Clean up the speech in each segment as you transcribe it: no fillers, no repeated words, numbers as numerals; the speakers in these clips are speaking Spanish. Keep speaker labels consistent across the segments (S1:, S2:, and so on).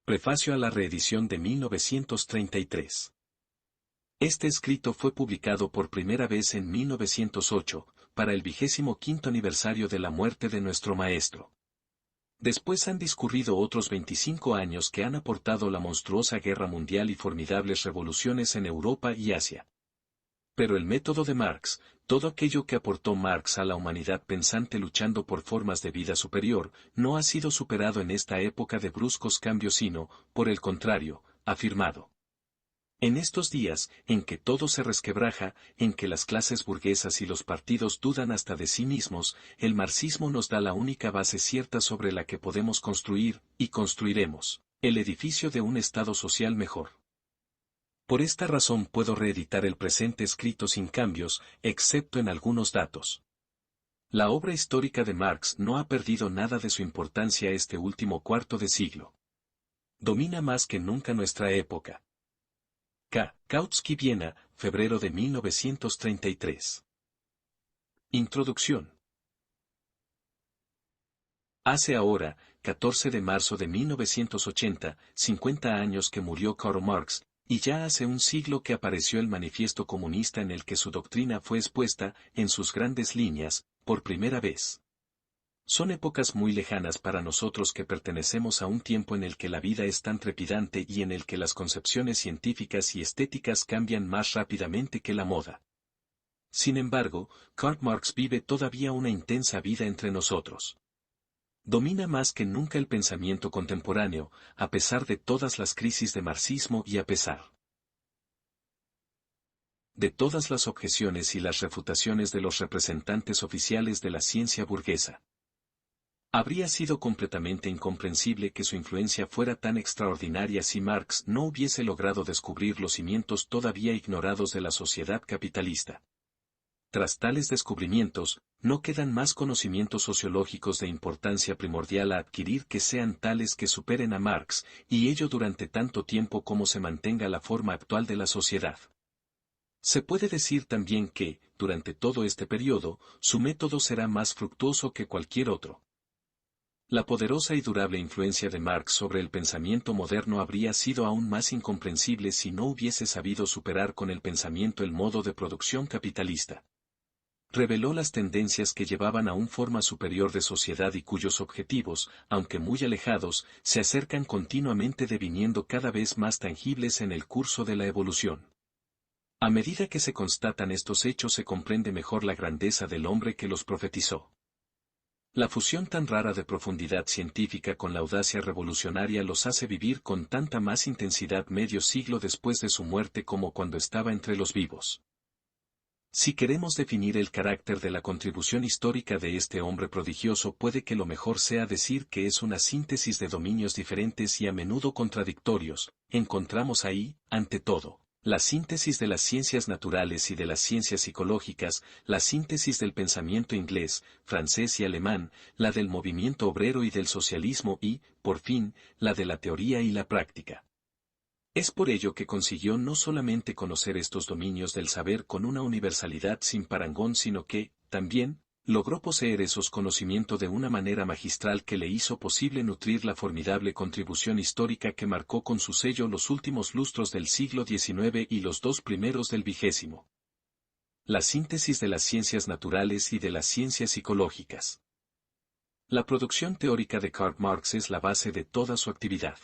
S1: Prefacio a la reedición de 1933. Este escrito fue publicado por primera vez en 1908, para el 25º aniversario de la muerte de nuestro maestro. Después han discurrido otros 25 años que han aportado la monstruosa guerra mundial y formidables revoluciones en Europa y Asia. Pero el método de Marx, todo aquello que aportó Marx a la humanidad pensante luchando por formas de vida superior, no ha sido superado en esta época de bruscos cambios sino, por el contrario, afirmado. En estos días, en que todo se resquebraja, en que las clases burguesas y los partidos dudan hasta de sí mismos, el marxismo nos da la única base cierta sobre la que podemos construir, y construiremos, el edificio de un Estado social mejor. Por esta razón puedo reeditar el presente escrito sin cambios, excepto en algunos datos. La obra histórica de Marx no ha perdido nada de su importancia este último cuarto de siglo. Domina más que nunca nuestra época. Kautsky, Viena, febrero de 1933. Introducción. Hace ahora, 14 de marzo de 1980, 50 años que murió Karl Marx, y ya hace un siglo que apareció el manifiesto comunista en el que su doctrina fue expuesta, en sus grandes líneas, por primera vez. Son épocas muy lejanas para nosotros que pertenecemos a un tiempo en el que la vida es tan trepidante y en el que las concepciones científicas y estéticas cambian más rápidamente que la moda. Sin embargo, Karl Marx vive todavía una intensa vida entre nosotros. Domina más que nunca el pensamiento contemporáneo, a pesar de todas las crisis de marxismo y a pesar de todas las objeciones y las refutaciones de los representantes oficiales de la ciencia burguesa. Habría sido completamente incomprensible que su influencia fuera tan extraordinaria si Marx no hubiese logrado descubrir los cimientos todavía ignorados de la sociedad capitalista. Tras tales descubrimientos, no quedan más conocimientos sociológicos de importancia primordial a adquirir que sean tales que superen a Marx, y ello durante tanto tiempo como se mantenga la forma actual de la sociedad. Se puede decir también que, durante todo este periodo, su método será más fructuoso que cualquier otro. La poderosa y durable influencia de Marx sobre el pensamiento moderno habría sido aún más incomprensible si no hubiese sabido superar con el pensamiento el modo de producción capitalista. Reveló las tendencias que llevaban a una forma superior de sociedad y cuyos objetivos, aunque muy alejados, se acercan continuamente deviniendo cada vez más tangibles en el curso de la evolución. A medida que se constatan estos hechos se comprende mejor la grandeza del hombre que los profetizó. La fusión tan rara de profundidad científica con la audacia revolucionaria los hace vivir con tanta más intensidad medio siglo después de su muerte como cuando estaba entre los vivos. Si queremos definir el carácter de la contribución histórica de este hombre prodigioso, puede que lo mejor sea decir que es una síntesis de dominios diferentes y a menudo contradictorios. Encontramos ahí, ante todo, la síntesis de las ciencias naturales y de las ciencias psicológicas, la síntesis del pensamiento inglés, francés y alemán, la del movimiento obrero y del socialismo y, por fin, la de la teoría y la práctica. Es por ello que consiguió no solamente conocer estos dominios del saber con una universalidad sin parangón, sino que, también, logró poseer esos conocimientos de una manera magistral que le hizo posible nutrir la formidable contribución histórica que marcó con su sello los últimos lustros del siglo XIX y los 2 primeros del XX. La síntesis de las ciencias naturales y de las ciencias psicológicas. La producción teórica de Karl Marx es la base de toda su actividad.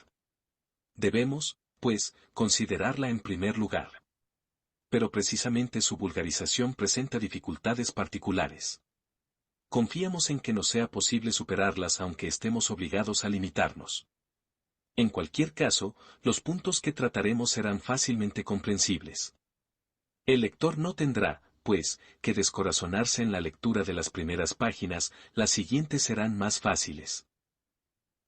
S1: Debemos, pues, considerarla en primer lugar. Pero precisamente su vulgarización presenta dificultades particulares. Confiamos en que nos sea posible superarlas aunque estemos obligados a limitarnos. En cualquier caso, los puntos que trataremos serán fácilmente comprensibles. El lector no tendrá, pues, que descorazonarse en la lectura de las primeras páginas, las siguientes serán más fáciles.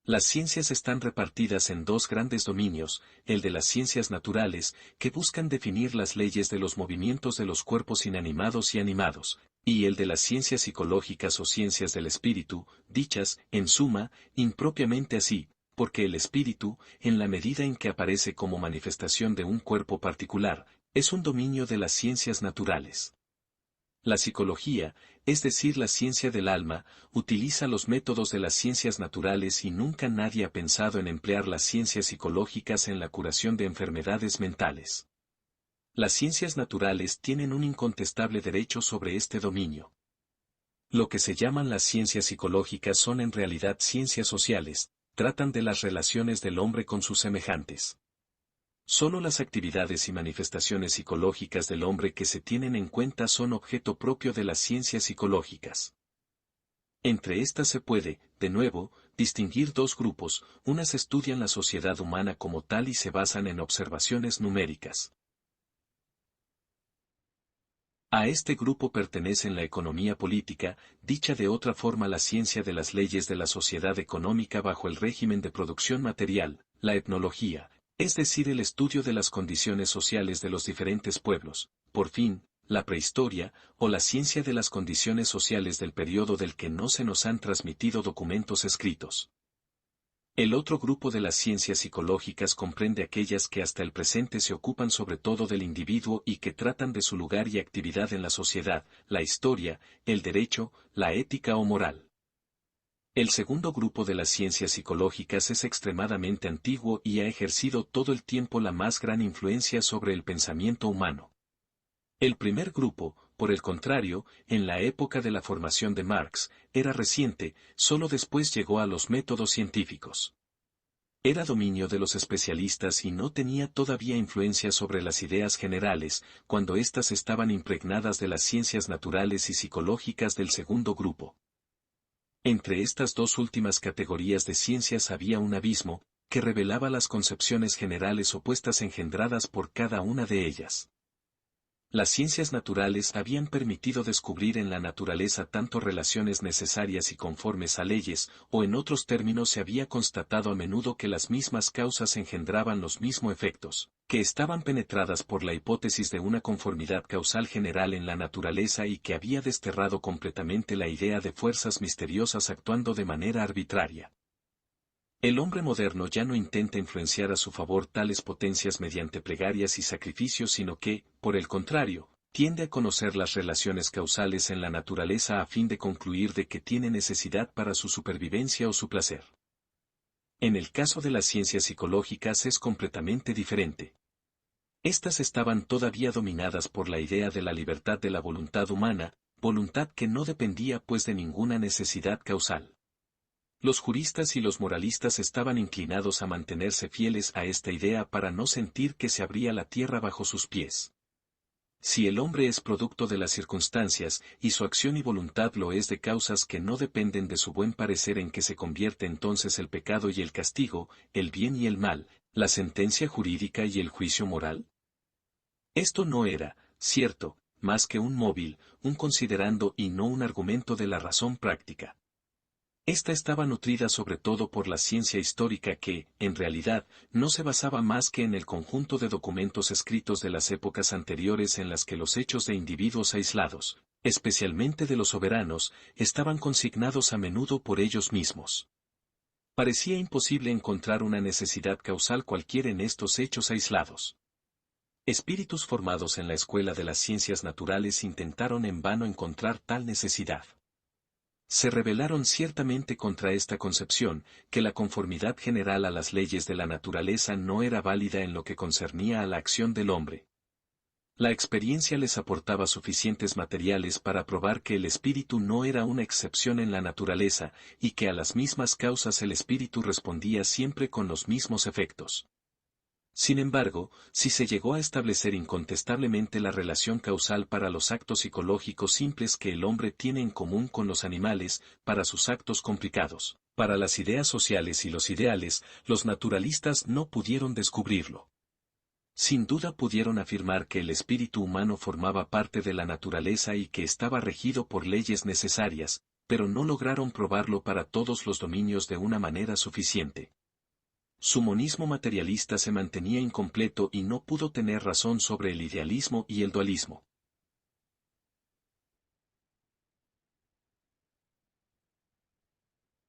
S1: Las ciencias están repartidas en 2 grandes dominios, el de las ciencias naturales, que buscan definir las leyes de los movimientos de los cuerpos inanimados y animados, y el de las ciencias psicológicas o ciencias del espíritu, dichas, en suma, impropiamente así, porque el espíritu, en la medida en que aparece como manifestación de un cuerpo particular, es un dominio de las ciencias naturales. La psicología, es decir, la ciencia del alma, utiliza los métodos de las ciencias naturales y nunca nadie ha pensado en emplear las ciencias psicológicas en la curación de enfermedades mentales. Las ciencias naturales tienen un incontestable derecho sobre este dominio. Lo que se llaman las ciencias psicológicas son en realidad ciencias sociales, tratan de las relaciones del hombre con sus semejantes. Solo las actividades y manifestaciones psicológicas del hombre que se tienen en cuenta son objeto propio de las ciencias psicológicas. Entre estas se puede, de nuevo, distinguir dos grupos, unas estudian la sociedad humana como tal y se basan en observaciones numéricas. A este grupo pertenecen la economía política, dicha de otra forma la ciencia de las leyes de la sociedad económica bajo el régimen de producción material, la etnología, es decir, el estudio de las condiciones sociales de los diferentes pueblos, por fin, la prehistoria, o la ciencia de las condiciones sociales del periodo del que no se nos han transmitido documentos escritos. El otro grupo de las ciencias psicológicas comprende aquellas que hasta el presente se ocupan sobre todo del individuo y que tratan de su lugar y actividad en la sociedad, la historia, el derecho, la ética o moral. El segundo grupo de las ciencias psicológicas es extremadamente antiguo y ha ejercido todo el tiempo la más gran influencia sobre el pensamiento humano. El primer grupo, por el contrario, en la época de la formación de Marx, era reciente, solo después llegó a los métodos científicos. Era dominio de los especialistas y no tenía todavía influencia sobre las ideas generales, cuando éstas estaban impregnadas de las ciencias naturales y psicológicas del segundo grupo. Entre estas dos últimas categorías de ciencias había un abismo, que revelaba las concepciones generales opuestas engendradas por cada una de ellas. Las ciencias naturales habían permitido descubrir en la naturaleza tanto relaciones necesarias y conformes a leyes, o en otros términos se había constatado a menudo que las mismas causas engendraban los mismos efectos, que estaban penetradas por la hipótesis de una conformidad causal general en la naturaleza y que había desterrado completamente la idea de fuerzas misteriosas actuando de manera arbitraria. El hombre moderno ya no intenta influenciar a su favor tales potencias mediante plegarias y sacrificios, sino que, por el contrario, tiende a conocer las relaciones causales en la naturaleza a fin de concluir de que tiene necesidad para su supervivencia o su placer. En el caso de las ciencias psicológicas es completamente diferente. Estas estaban todavía dominadas por la idea de la libertad de la voluntad humana, voluntad que no dependía pues de ninguna necesidad causal. Los juristas y los moralistas estaban inclinados a mantenerse fieles a esta idea para no sentir que se abría la tierra bajo sus pies. Si el hombre es producto de las circunstancias, y su acción y voluntad lo es de causas que no dependen de su buen parecer, en que se convierte entonces el pecado y el castigo, el bien y el mal, la sentencia jurídica y el juicio moral. Esto no era, cierto, más que un móvil, un considerando y no un argumento de la razón práctica. Esta estaba nutrida sobre todo por la ciencia histórica que, en realidad, no se basaba más que en el conjunto de documentos escritos de las épocas anteriores en las que los hechos de individuos aislados, especialmente de los soberanos, estaban consignados a menudo por ellos mismos. Parecía imposible encontrar una necesidad causal cualquiera en estos hechos aislados. Espíritus formados en la escuela de las ciencias naturales intentaron en vano encontrar tal necesidad. Se rebelaron ciertamente contra esta concepción, que la conformidad general a las leyes de la naturaleza no era válida en lo que concernía a la acción del hombre. La experiencia les aportaba suficientes materiales para probar que el espíritu no era una excepción en la naturaleza, y que a las mismas causas el espíritu respondía siempre con los mismos efectos. Sin embargo, si se llegó a establecer incontestablemente la relación causal para los actos psicológicos simples que el hombre tiene en común con los animales, para sus actos complicados, para las ideas sociales y los ideales, los naturalistas no pudieron descubrirlo. Sin duda pudieron afirmar que el espíritu humano formaba parte de la naturaleza y que estaba regido por leyes necesarias, pero no lograron probarlo para todos los dominios de una manera suficiente. Su monismo materialista se mantenía incompleto y no pudo tener razón sobre el idealismo y el dualismo.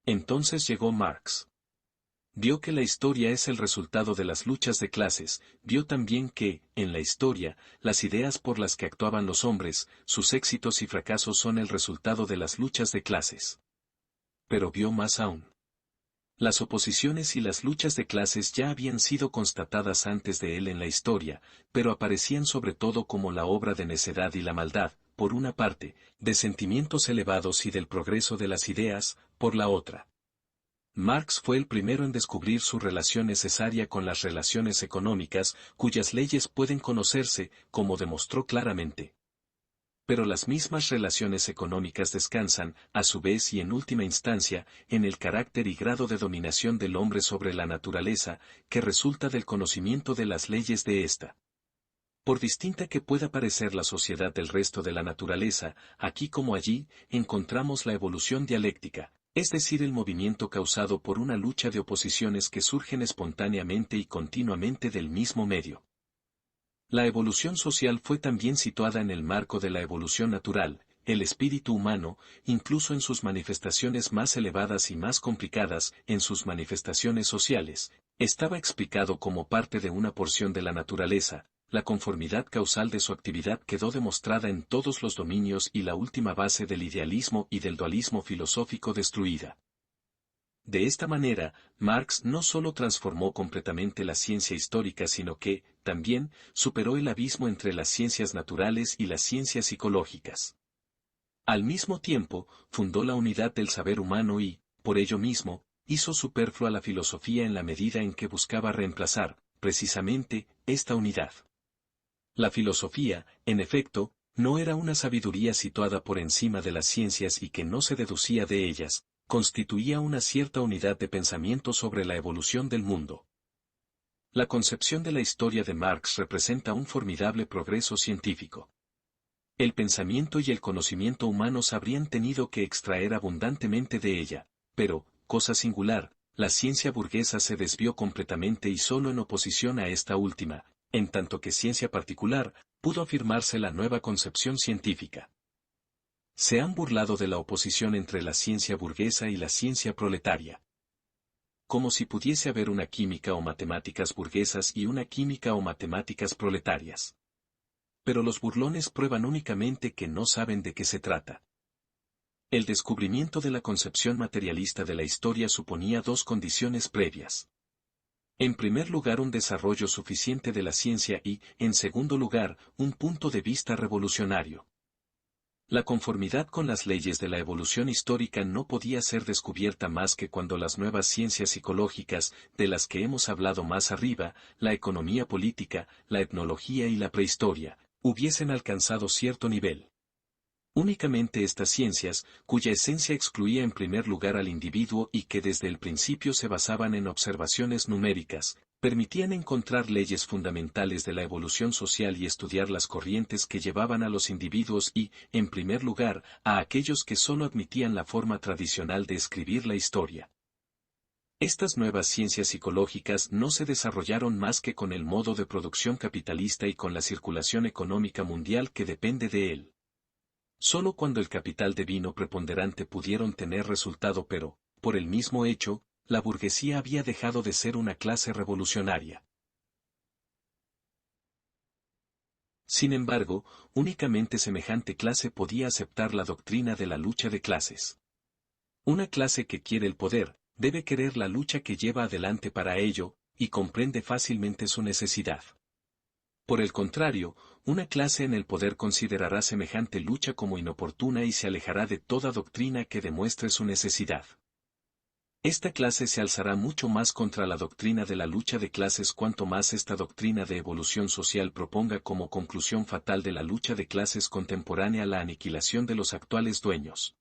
S1: Entonces llegó Marx. Vio que la historia es el resultado de las luchas de clases, vio también que, en la historia, las ideas por las que actuaban los hombres, sus éxitos y fracasos son el resultado de las luchas de clases. Pero vio más aún. Las oposiciones y las luchas de clases ya habían sido constatadas antes de él en la historia, pero aparecían sobre todo como la obra de necedad y la maldad, por una parte, de sentimientos elevados y del progreso de las ideas, por la otra. Marx fue el primero en descubrir su relación necesaria con las relaciones económicas, cuyas leyes pueden conocerse, como demostró claramente. Pero las mismas relaciones económicas descansan, a su vez y en última instancia, en el carácter y grado de dominación del hombre sobre la naturaleza, que resulta del conocimiento de las leyes de ésta. Por distinta que pueda parecer la sociedad del resto de la naturaleza, aquí como allí, encontramos la evolución dialéctica, es decir, el movimiento causado por una lucha de oposiciones que surgen espontáneamente y continuamente del mismo medio. La evolución social fue también situada en el marco de la evolución natural, el espíritu humano, incluso en sus manifestaciones más elevadas y más complicadas, en sus manifestaciones sociales, estaba explicado como parte de una porción de la naturaleza. La conformidad causal de su actividad quedó demostrada en todos los dominios y la última base del idealismo y del dualismo filosófico destruida. De esta manera, Marx no solo transformó completamente la ciencia histórica sino que, también, superó el abismo entre las ciencias naturales y las ciencias psicológicas. Al mismo tiempo, fundó la unidad del saber humano y, por ello mismo, hizo superflua la filosofía en la medida en que buscaba reemplazar, precisamente, esta unidad. La filosofía, en efecto, no era una sabiduría situada por encima de las ciencias y que no se deducía de ellas, constituía una cierta unidad de pensamiento sobre la evolución del mundo. La concepción de la historia de Marx representa un formidable progreso científico. El pensamiento y el conocimiento humanos habrían tenido que extraer abundantemente de ella, pero, cosa singular, la ciencia burguesa se desvió completamente y solo en oposición a esta última, en tanto que ciencia particular, pudo afirmarse la nueva concepción científica. Se han burlado de la oposición entre la ciencia burguesa y la ciencia proletaria. Como si pudiese haber una química o matemáticas burguesas y una química o matemáticas proletarias. Pero los burlones prueban únicamente que no saben de qué se trata. El descubrimiento de la concepción materialista de la historia suponía dos condiciones previas. En primer lugar, un desarrollo suficiente de la ciencia y, en segundo lugar, un punto de vista revolucionario. La conformidad con las leyes de la evolución histórica no podía ser descubierta más que cuando las nuevas ciencias psicológicas, de las que hemos hablado más arriba, la economía política, la etnología y la prehistoria, hubiesen alcanzado cierto nivel. Únicamente estas ciencias, cuya esencia excluía en primer lugar al individuo y que desde el principio se basaban en observaciones numéricas, permitían encontrar leyes fundamentales de la evolución social y estudiar las corrientes que llevaban a los individuos y, en primer lugar, a aquellos que solo admitían la forma tradicional de escribir la historia. Estas nuevas ciencias psicológicas no se desarrollaron más que con el modo de producción capitalista y con la circulación económica mundial que depende de él. Solo cuando el capital devino preponderante pudieron tener resultado, pero, por el mismo hecho, la burguesía había dejado de ser una clase revolucionaria. Sin embargo, únicamente semejante clase podía aceptar la doctrina de la lucha de clases. Una clase que quiere el poder, debe querer la lucha que lleva adelante para ello, y comprende fácilmente su necesidad. Por el contrario, una clase en el poder considerará semejante lucha como inoportuna y se alejará de toda doctrina que demuestre su necesidad. Esta clase se alzará mucho más contra la doctrina de la lucha de clases cuanto más esta doctrina de evolución social proponga como conclusión fatal de la lucha de clases contemporánea la aniquilación de los actuales dueños.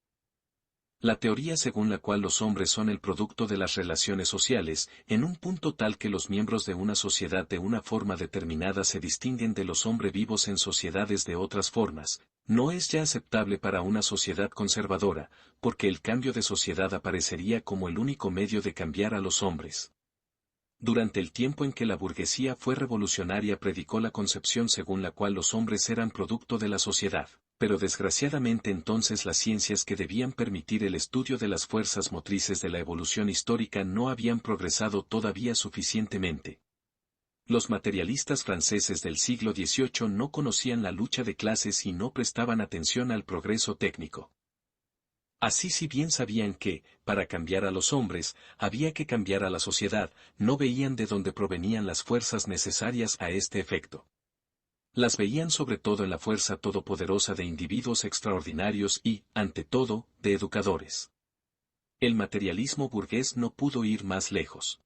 S1: La teoría según la cual los hombres son el producto de las relaciones sociales, en un punto tal que los miembros de una sociedad de una forma determinada se distinguen de los hombres vivos en sociedades de otras formas, no es ya aceptable para una sociedad conservadora, porque el cambio de sociedad aparecería como el único medio de cambiar a los hombres. Durante el tiempo en que la burguesía fue revolucionaria predicó la concepción según la cual los hombres eran producto de la sociedad. Pero desgraciadamente entonces las ciencias que debían permitir el estudio de las fuerzas motrices de la evolución histórica no habían progresado todavía suficientemente. Los materialistas franceses del siglo XVIII no conocían la lucha de clases y no prestaban atención al progreso técnico. Así, si bien sabían que, para cambiar a los hombres, había que cambiar a la sociedad, no veían de dónde provenían las fuerzas necesarias a este efecto. Las veían sobre todo en la fuerza todopoderosa de individuos extraordinarios y, ante todo, de educadores. El materialismo burgués no pudo ir más lejos.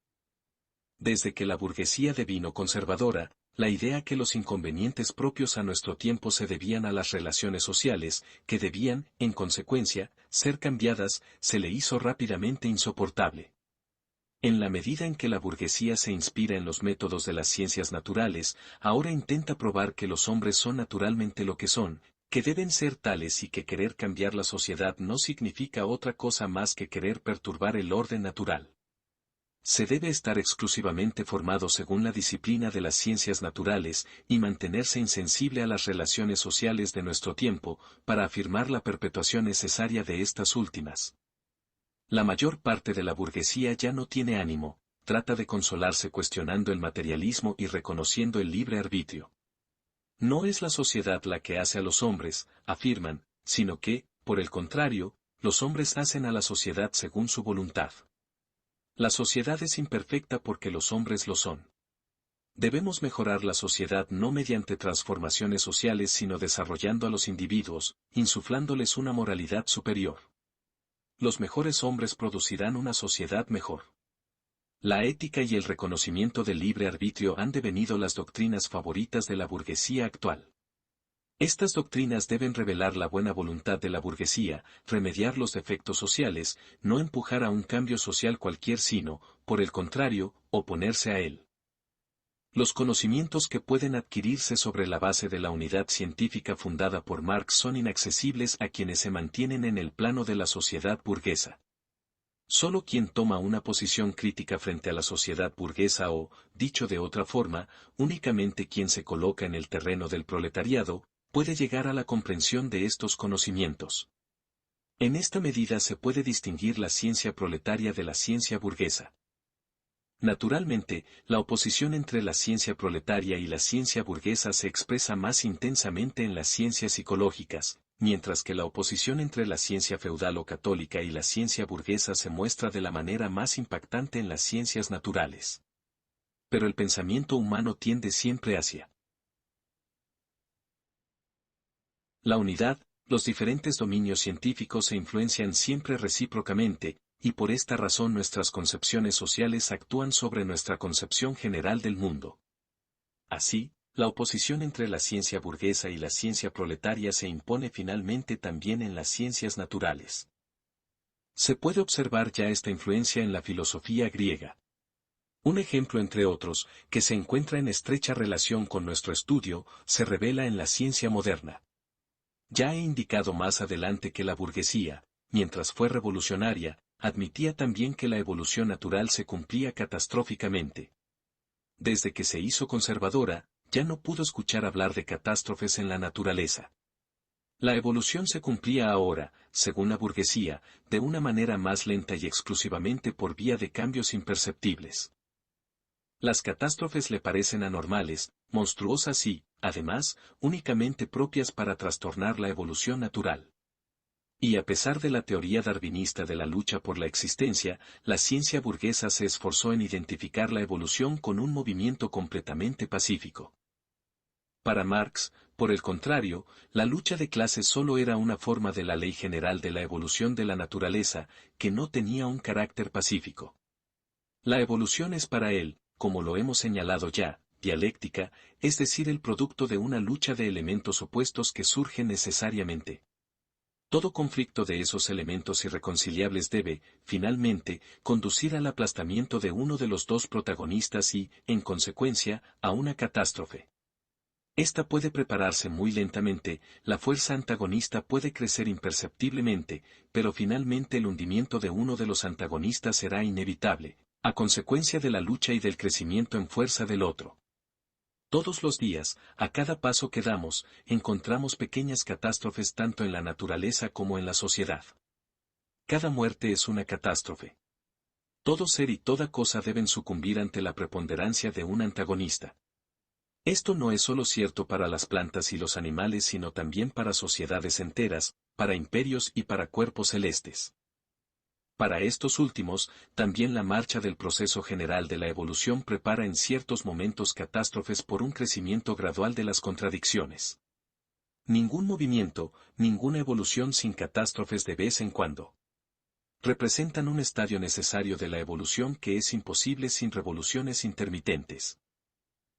S1: Desde que la burguesía devino conservadora, la idea que los inconvenientes propios a nuestro tiempo se debían a las relaciones sociales, que debían, en consecuencia, ser cambiadas, se le hizo rápidamente insoportable. En la medida en que la burguesía se inspira en los métodos de las ciencias naturales, ahora intenta probar que los hombres son naturalmente lo que son, que deben ser tales y que querer cambiar la sociedad no significa otra cosa más que querer perturbar el orden natural. Se debe estar exclusivamente formado según la disciplina de las ciencias naturales y mantenerse insensible a las relaciones sociales de nuestro tiempo, para afirmar la perpetuación necesaria de estas últimas. La mayor parte de la burguesía ya no tiene ánimo, trata de consolarse cuestionando el materialismo y reconociendo el libre arbitrio. No es la sociedad la que hace a los hombres, afirman, sino que, por el contrario, los hombres hacen a la sociedad según su voluntad. La sociedad es imperfecta porque los hombres lo son. Debemos mejorar la sociedad no mediante transformaciones sociales sino desarrollando a los individuos, insuflándoles una moralidad superior. Los mejores hombres producirán una sociedad mejor. La ética y el reconocimiento del libre arbitrio han devenido las doctrinas favoritas de la burguesía actual. Estas doctrinas deben revelar la buena voluntad de la burguesía, remediar los defectos sociales, no empujar a un cambio social cualquier sino, por el contrario, oponerse a él. Los conocimientos que pueden adquirirse sobre la base de la unidad científica fundada por Marx son inaccesibles a quienes se mantienen en el plano de la sociedad burguesa. Solo quien toma una posición crítica frente a la sociedad burguesa o, dicho de otra forma, únicamente quien se coloca en el terreno del proletariado, puede llegar a la comprensión de estos conocimientos. En esta medida se puede distinguir la ciencia proletaria de la ciencia burguesa. Naturalmente, la oposición entre la ciencia proletaria y la ciencia burguesa se expresa más intensamente en las ciencias psicológicas, mientras que la oposición entre la ciencia feudal o católica y la ciencia burguesa se muestra de la manera más impactante en las ciencias naturales. Pero el pensamiento humano tiende siempre hacia la unidad. Los diferentes dominios científicos se influencian siempre recíprocamente, y por esta razón nuestras concepciones sociales actúan sobre nuestra concepción general del mundo. Así, la oposición entre la ciencia burguesa y la ciencia proletaria se impone finalmente también en las ciencias naturales. Se puede observar ya esta influencia en la filosofía griega. Un ejemplo entre otros, que se encuentra en estrecha relación con nuestro estudio, se revela en la ciencia moderna. Ya he indicado más adelante que la burguesía, mientras fue revolucionaria, admitía también que la evolución natural se cumplía catastróficamente. Desde que se hizo conservadora, ya no pudo escuchar hablar de catástrofes en la naturaleza. La evolución se cumplía ahora, según la burguesía, de una manera más lenta y exclusivamente por vía de cambios imperceptibles. Las catástrofes le parecen anormales, monstruosas y, además, únicamente propias para trastornar la evolución natural. Y a pesar de la teoría darwinista de la lucha por la existencia, la ciencia burguesa se esforzó en identificar la evolución con un movimiento completamente pacífico. Para Marx, por el contrario, la lucha de clases solo era una forma de la ley general de la evolución de la naturaleza, que no tenía un carácter pacífico. La evolución es para él, como lo hemos señalado ya, dialéctica, es decir, el producto de una lucha de elementos opuestos que surgen necesariamente. Todo conflicto de esos elementos irreconciliables debe, finalmente, conducir al aplastamiento de uno de los dos protagonistas y, en consecuencia, a una catástrofe. Esta puede prepararse muy lentamente, la fuerza antagonista puede crecer imperceptiblemente, pero finalmente el hundimiento de uno de los antagonistas será inevitable, a consecuencia de la lucha y del crecimiento en fuerza del otro. Todos los días, a cada paso que damos, encontramos pequeñas catástrofes tanto en la naturaleza como en la sociedad. Cada muerte es una catástrofe. Todo ser y toda cosa deben sucumbir ante la preponderancia de un antagonista. Esto no es solo cierto para las plantas y los animales, sino también para sociedades enteras, para imperios y para cuerpos celestes. Para estos últimos, también la marcha del proceso general de la evolución prepara en ciertos momentos catástrofes por un crecimiento gradual de las contradicciones. Ningún movimiento, ninguna evolución sin catástrofes de vez en cuando. Representan un estadio necesario de la evolución que es imposible sin revoluciones intermitentes.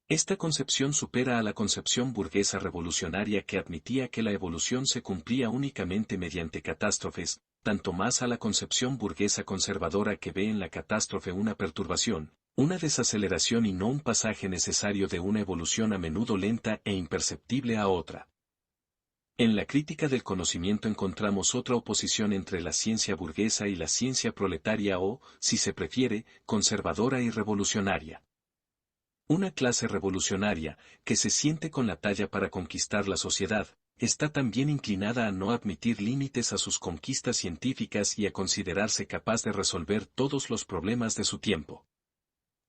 S1: Esta concepción supera a la concepción burguesa revolucionaria que admitía que la evolución se cumplía únicamente mediante catástrofes, tanto más a la concepción burguesa conservadora que ve en la catástrofe una perturbación, una desaceleración y no un pasaje necesario de una evolución a menudo lenta e imperceptible a otra. En la crítica del conocimiento encontramos otra oposición entre la ciencia burguesa y la ciencia proletaria o, si se prefiere, conservadora y revolucionaria. Una clase revolucionaria, que se siente con la talla para conquistar la sociedad, está también inclinada a no admitir límites a sus conquistas científicas y a considerarse capaz de resolver todos los problemas de su tiempo.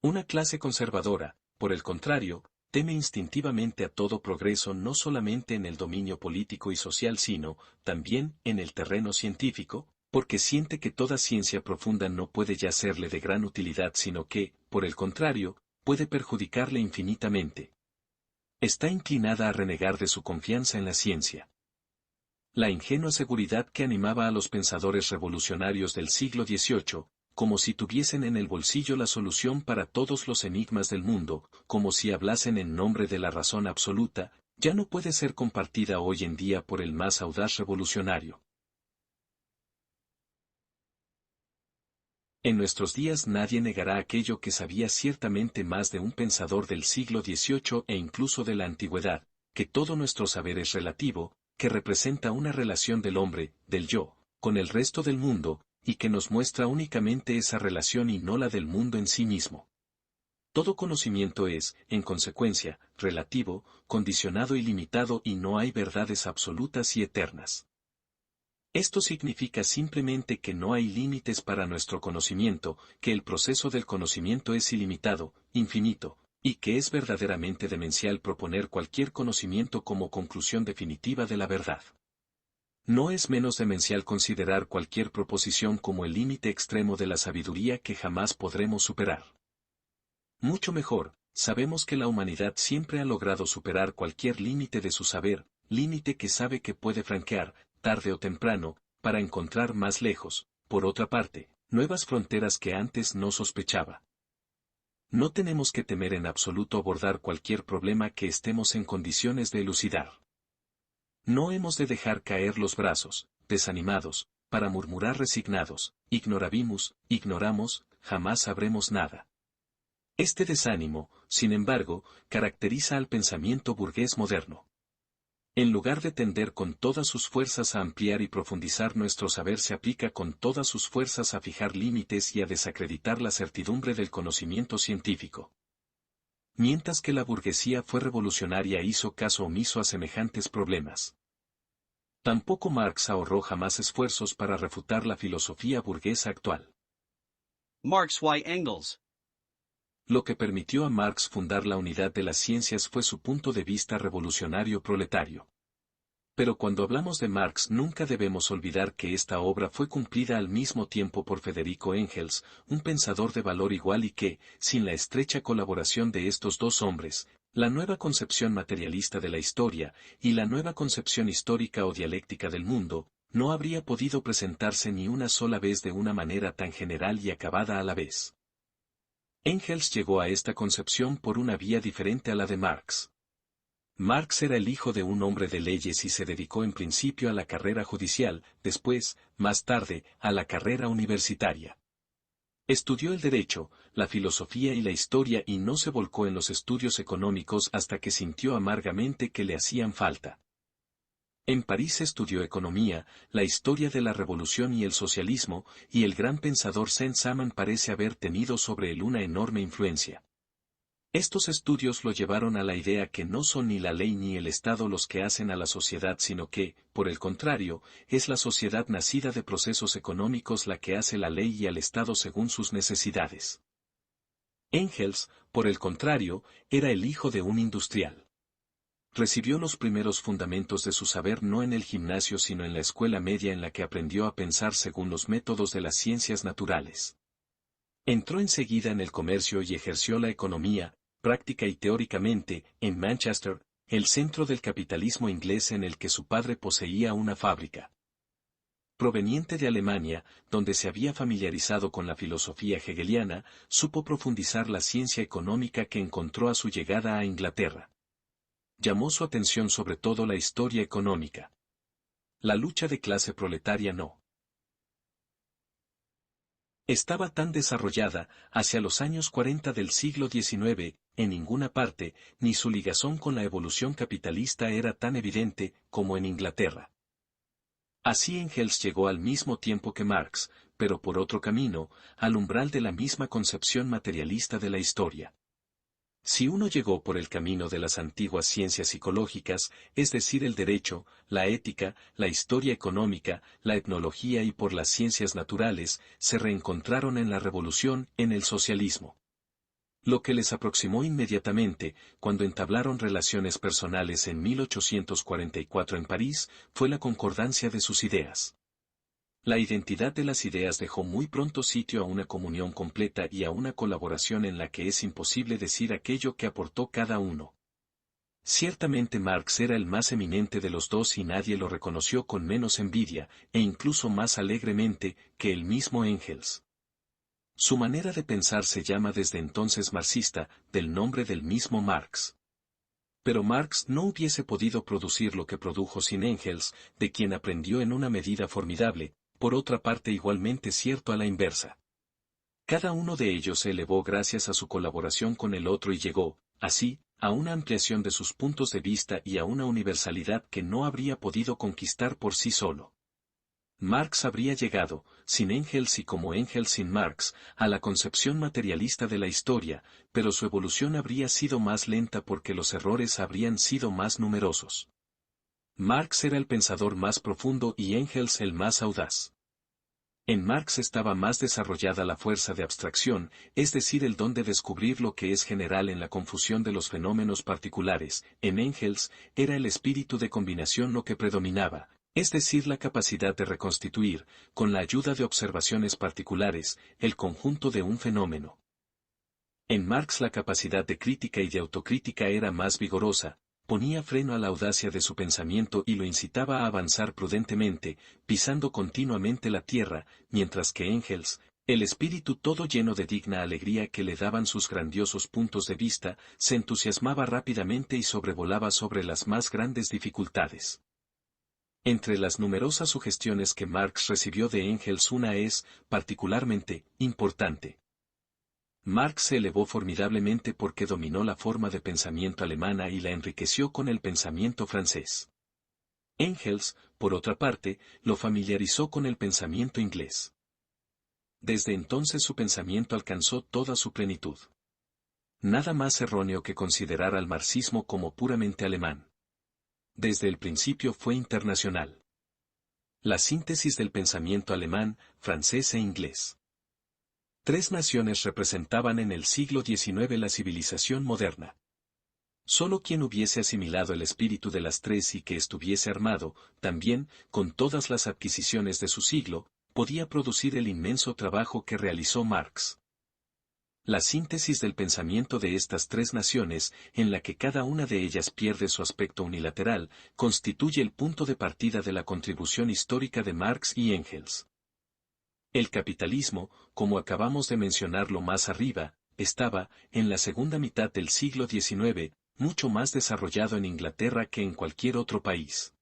S1: Una clase conservadora, por el contrario, teme instintivamente a todo progreso no solamente en el dominio político y social sino, también, en el terreno científico, porque siente que toda ciencia profunda no puede ya serle de gran utilidad sino que, por el contrario, puede perjudicarle infinitamente. Está inclinada a renegar de su confianza en la ciencia. La ingenua seguridad que animaba a los pensadores revolucionarios del siglo XVIII, como si tuviesen en el bolsillo la solución para todos los enigmas del mundo, como si hablasen en nombre de la razón absoluta, ya no puede ser compartida hoy en día por el más audaz revolucionario. En nuestros días nadie negará aquello que sabía ciertamente más de un pensador del siglo XVIII e incluso de la antigüedad, que todo nuestro saber es relativo, que representa una relación del hombre, del yo, con el resto del mundo, y que nos muestra únicamente esa relación y no la del mundo en sí mismo. Todo conocimiento es, en consecuencia, relativo, condicionado y limitado y no hay verdades absolutas y eternas. Esto significa simplemente que no hay límites para nuestro conocimiento, que el proceso del conocimiento es ilimitado, infinito, y que es verdaderamente demencial proponer cualquier conocimiento como conclusión definitiva de la verdad. No es menos demencial considerar cualquier proposición como el límite extremo de la sabiduría que jamás podremos superar. Mucho mejor, sabemos que la humanidad siempre ha logrado superar cualquier límite de su saber, límite que sabe que puede franquear, tarde o temprano, para encontrar más lejos, por otra parte, nuevas fronteras que antes no sospechaba. No tenemos que temer en absoluto abordar cualquier problema que estemos en condiciones de elucidar. No hemos de dejar caer los brazos, desanimados, para murmurar resignados, ignoramos, jamás sabremos nada. Este desánimo, sin embargo, caracteriza al pensamiento burgués moderno. En lugar de tender con todas sus fuerzas a ampliar y profundizar nuestro saber, se aplica con todas sus fuerzas a fijar límites y a desacreditar la certidumbre del conocimiento científico. Mientras que la burguesía fue revolucionaria, hizo caso omiso a semejantes problemas. Tampoco Marx ahorró jamás esfuerzos para refutar la filosofía burguesa actual.
S2: Marx y Engels.
S1: Lo que permitió a Marx fundar la unidad de las ciencias fue su punto de vista revolucionario proletario. Pero cuando hablamos de Marx nunca debemos olvidar que esta obra fue cumplida al mismo tiempo por Federico Engels, un pensador de valor igual y que, sin la estrecha colaboración de estos dos hombres, la nueva concepción materialista de la historia, y la nueva concepción histórica o dialéctica del mundo, no habría podido presentarse ni una sola vez de una manera tan general y acabada a la vez. Engels llegó a esta concepción por una vía diferente a la de Marx. Marx era el hijo de un hombre de leyes y se dedicó en principio a la carrera judicial, después, más tarde, a la carrera universitaria. Estudió el derecho, la filosofía y la historia y no se volcó en los estudios económicos hasta que sintió amargamente que le hacían falta. En París estudió economía, la historia de la revolución y el socialismo, y el gran pensador Saint-Simon parece haber tenido sobre él una enorme influencia. Estos estudios lo llevaron a la idea que no son ni la ley ni el Estado los que hacen a la sociedad, sino que, por el contrario, es la sociedad nacida de procesos económicos la que hace la ley y al Estado según sus necesidades. Engels, por el contrario, era el hijo de un industrial. Recibió los primeros fundamentos de su saber no en el gimnasio sino en la escuela media en la que aprendió a pensar según los métodos de las ciencias naturales. Entró enseguida en el comercio y ejerció la economía, práctica y teóricamente, en Manchester, el centro del capitalismo inglés en el que su padre poseía una fábrica. Proveniente de Alemania, donde se había familiarizado con la filosofía hegeliana, supo profundizar la ciencia económica que encontró a su llegada a Inglaterra. Llamó su atención sobre todo la historia económica. La lucha de clase proletaria no estaba tan desarrollada, hacia los años 40 del siglo XIX, en ninguna parte, ni su ligazón con la evolución capitalista era tan evidente, como en Inglaterra. Así Engels llegó al mismo tiempo que Marx, pero por otro camino, al umbral de la misma concepción materialista de la historia. Si uno llegó por el camino de las antiguas ciencias psicológicas, es decir, el derecho, la ética, la historia económica, la etnología y por las ciencias naturales, se reencontraron en la revolución, en el socialismo. Lo que les aproximó inmediatamente, cuando entablaron relaciones personales en 1844 en París, fue la concordancia de sus ideas. La identidad de las ideas dejó muy pronto sitio a una comunión completa y a una colaboración en la que es imposible decir aquello que aportó cada uno. Ciertamente Marx era el más eminente de los dos y nadie lo reconoció con menos envidia, e incluso más alegremente, que el mismo Engels. Su manera de pensar se llama desde entonces marxista, del nombre del mismo Marx. Pero Marx no hubiese podido producir lo que produjo sin Engels, de quien aprendió en una medida formidable, por otra parte igualmente cierto a la inversa. Cada uno de ellos se elevó gracias a su colaboración con el otro y llegó, así, a una ampliación de sus puntos de vista y a una universalidad que no habría podido conquistar por sí solo. Marx habría llegado, sin Engels y como Engels sin Marx, a la concepción materialista de la historia, pero su evolución habría sido más lenta porque los errores habrían sido más numerosos. Marx era el pensador más profundo y Engels el más audaz. En Marx estaba más desarrollada la fuerza de abstracción, es decir, el don de descubrir lo que es general en la confusión de los fenómenos particulares. En Engels, era el espíritu de combinación lo que predominaba, es decir, la capacidad de reconstituir, con la ayuda de observaciones particulares, el conjunto de un fenómeno. En Marx la capacidad de crítica y de autocrítica era más vigorosa, ponía freno a la audacia de su pensamiento y lo incitaba a avanzar prudentemente, pisando continuamente la tierra, mientras que Engels, el espíritu todo lleno de digna alegría que le daban sus grandiosos puntos de vista, se entusiasmaba rápidamente y sobrevolaba sobre las más grandes dificultades. Entre las numerosas sugestiones que Marx recibió de Engels una es, particularmente, importante. Marx se elevó formidablemente porque dominó la forma de pensamiento alemana y la enriqueció con el pensamiento francés. Engels, por otra parte, lo familiarizó con el pensamiento inglés. Desde entonces su pensamiento alcanzó toda su plenitud. Nada más erróneo que considerar al marxismo como puramente alemán. Desde el principio fue internacional. La síntesis del pensamiento alemán, francés e inglés. Tres naciones representaban en el siglo XIX la civilización moderna. Solo quien hubiese asimilado el espíritu de las tres y que estuviese armado, también, con todas las adquisiciones de su siglo, podía producir el inmenso trabajo que realizó Marx. La síntesis del pensamiento de estas tres naciones, en la que cada una de ellas pierde su aspecto unilateral, constituye el punto de partida de la contribución histórica de Marx y Engels. El capitalismo, como acabamos de mencionarlo más arriba, estaba, en la segunda mitad del siglo XIX, mucho más desarrollado en Inglaterra que en cualquier otro país.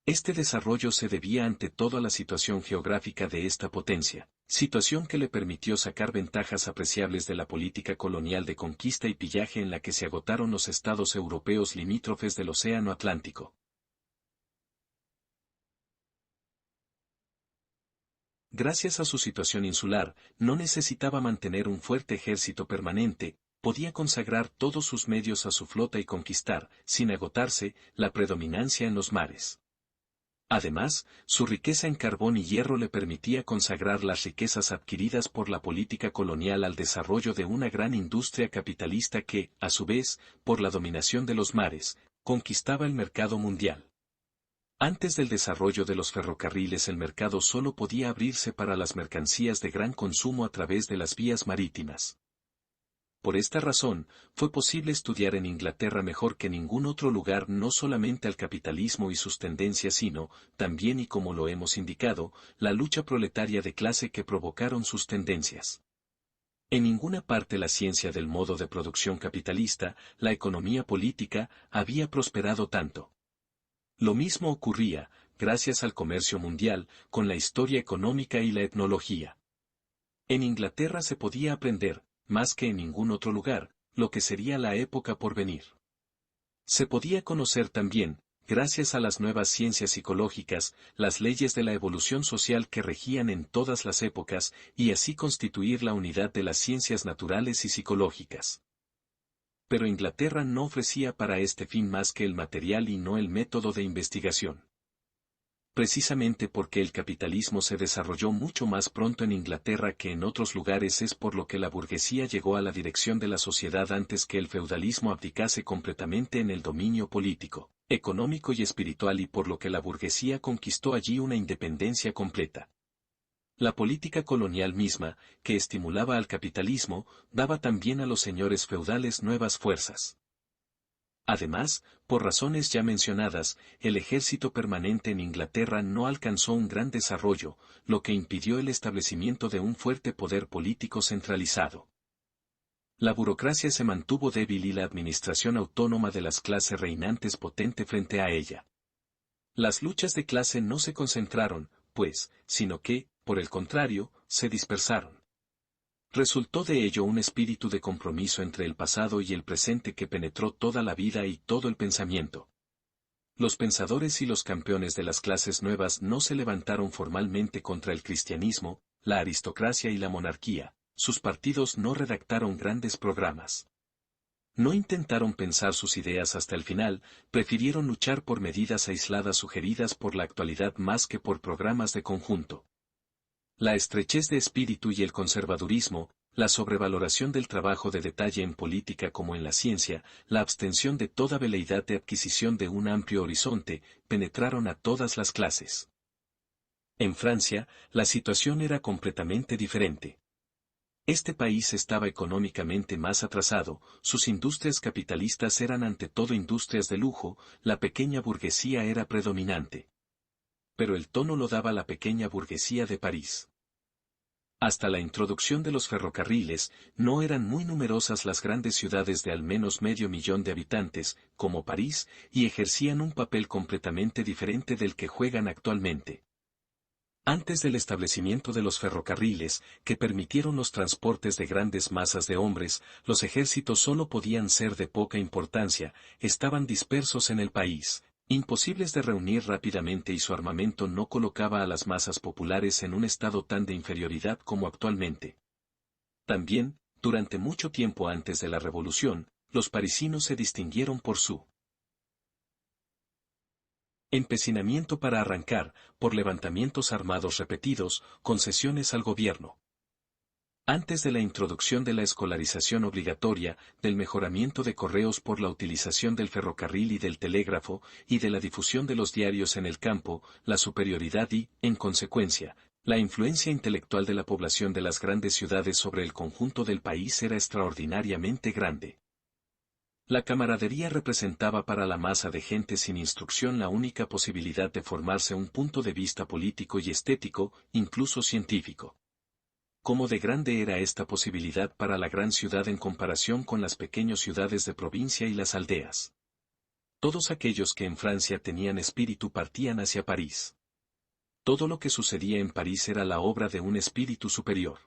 S1: Este desarrollo se debía ante todo a la situación geográfica de esta potencia, situación que le permitió sacar ventajas apreciables de la política colonial de conquista y pillaje en la que se agotaron los estados europeos limítrofes del Océano Atlántico. Gracias a su situación insular, no necesitaba mantener un fuerte ejército permanente, Podía consagrar todos sus medios a su flota y conquistar, sin agotarse, la predominancia en los mares. Además, su riqueza en carbón y hierro le permitía consagrar las riquezas adquiridas por la política colonial al desarrollo de una gran industria capitalista que, a su vez, por la dominación de los mares, conquistaba el mercado mundial. Antes del desarrollo de los ferrocarriles el mercado solo podía abrirse para las mercancías de gran consumo a través de las vías marítimas. Por esta razón, fue posible estudiar en Inglaterra mejor que ningún otro lugar no solamente al capitalismo y sus tendencias sino, también y como lo hemos indicado, la lucha proletaria de clase que provocaron sus tendencias. En ninguna parte la ciencia del modo de producción capitalista, la economía política, había prosperado tanto. Lo mismo ocurría, gracias al comercio mundial, con la historia económica y la etnología. En Inglaterra se podía aprender, más que en ningún otro lugar, lo que sería la época por venir. Se podía conocer también, gracias a las nuevas ciencias psicológicas, las leyes de la evolución social que regían en todas las épocas, y así constituir la unidad de las ciencias naturales y psicológicas. Pero Inglaterra no ofrecía para este fin más que el material y no el método de investigación. Precisamente porque el capitalismo se desarrolló mucho más pronto en Inglaterra que en otros lugares es por lo que la burguesía llegó a la dirección de la sociedad antes que el feudalismo abdicase completamente en el dominio político, económico y espiritual y por lo que la burguesía conquistó allí una independencia completa. La política colonial misma, que estimulaba al capitalismo, daba también a los señores feudales nuevas fuerzas. Además, por razones ya mencionadas, el ejército permanente en Inglaterra no alcanzó un gran desarrollo, lo que impidió el establecimiento de un fuerte poder político centralizado. La burocracia se mantuvo débil y la administración autónoma de las clases reinantes potente frente a ella. Las luchas de clase no se concentraron, pues, sino que, por el contrario, se dispersaron. Resultó de ello un espíritu de compromiso entre el pasado y el presente que penetró toda la vida y todo el pensamiento. Los pensadores y los campeones de las clases nuevas no se levantaron formalmente contra el cristianismo, la aristocracia y la monarquía, sus partidos no redactaron grandes programas. No intentaron pensar sus ideas hasta el final, prefirieron luchar por medidas aisladas sugeridas por la actualidad más que por programas de conjunto. La estrechez de espíritu y el conservadurismo, la sobrevaloración del trabajo de detalle en política como en la ciencia, la abstención de toda veleidad de adquisición de un amplio horizonte, penetraron a todas las clases. En Francia, la situación era completamente diferente. Este país estaba económicamente más atrasado, sus industrias capitalistas eran ante todo industrias de lujo, la pequeña burguesía era predominante. Pero el tono lo daba la pequeña burguesía de París. Hasta la introducción de los ferrocarriles, no eran muy numerosas las grandes ciudades de al menos 500.000 de habitantes, como París, y ejercían un papel completamente diferente del que juegan actualmente. Antes del establecimiento de los ferrocarriles, que permitieron los transportes de grandes masas de hombres, los ejércitos solo podían ser de poca importancia, estaban dispersos en el país, imposibles de reunir rápidamente y su armamento no colocaba a las masas populares en un estado tan de inferioridad como actualmente. También, durante mucho tiempo antes de la Revolución, los parisinos se distinguieron por su empecinamiento para arrancar, por levantamientos armados repetidos, concesiones al gobierno. Antes de la introducción de la escolarización obligatoria, del mejoramiento de correos por la utilización del ferrocarril y del telégrafo, y de la difusión de los diarios en el campo, la superioridad y, en consecuencia, la influencia intelectual de la población de las grandes ciudades sobre el conjunto del país era extraordinariamente grande. La camaradería representaba para la masa de gente sin instrucción la única posibilidad de formarse un punto de vista político y estético, incluso científico. Cómo de grande era esta posibilidad para la gran ciudad en comparación con las pequeñas ciudades de provincia y las aldeas. Todos aquellos que en Francia tenían espíritu partían hacia París. Todo lo que sucedía en París era la obra de un espíritu superior.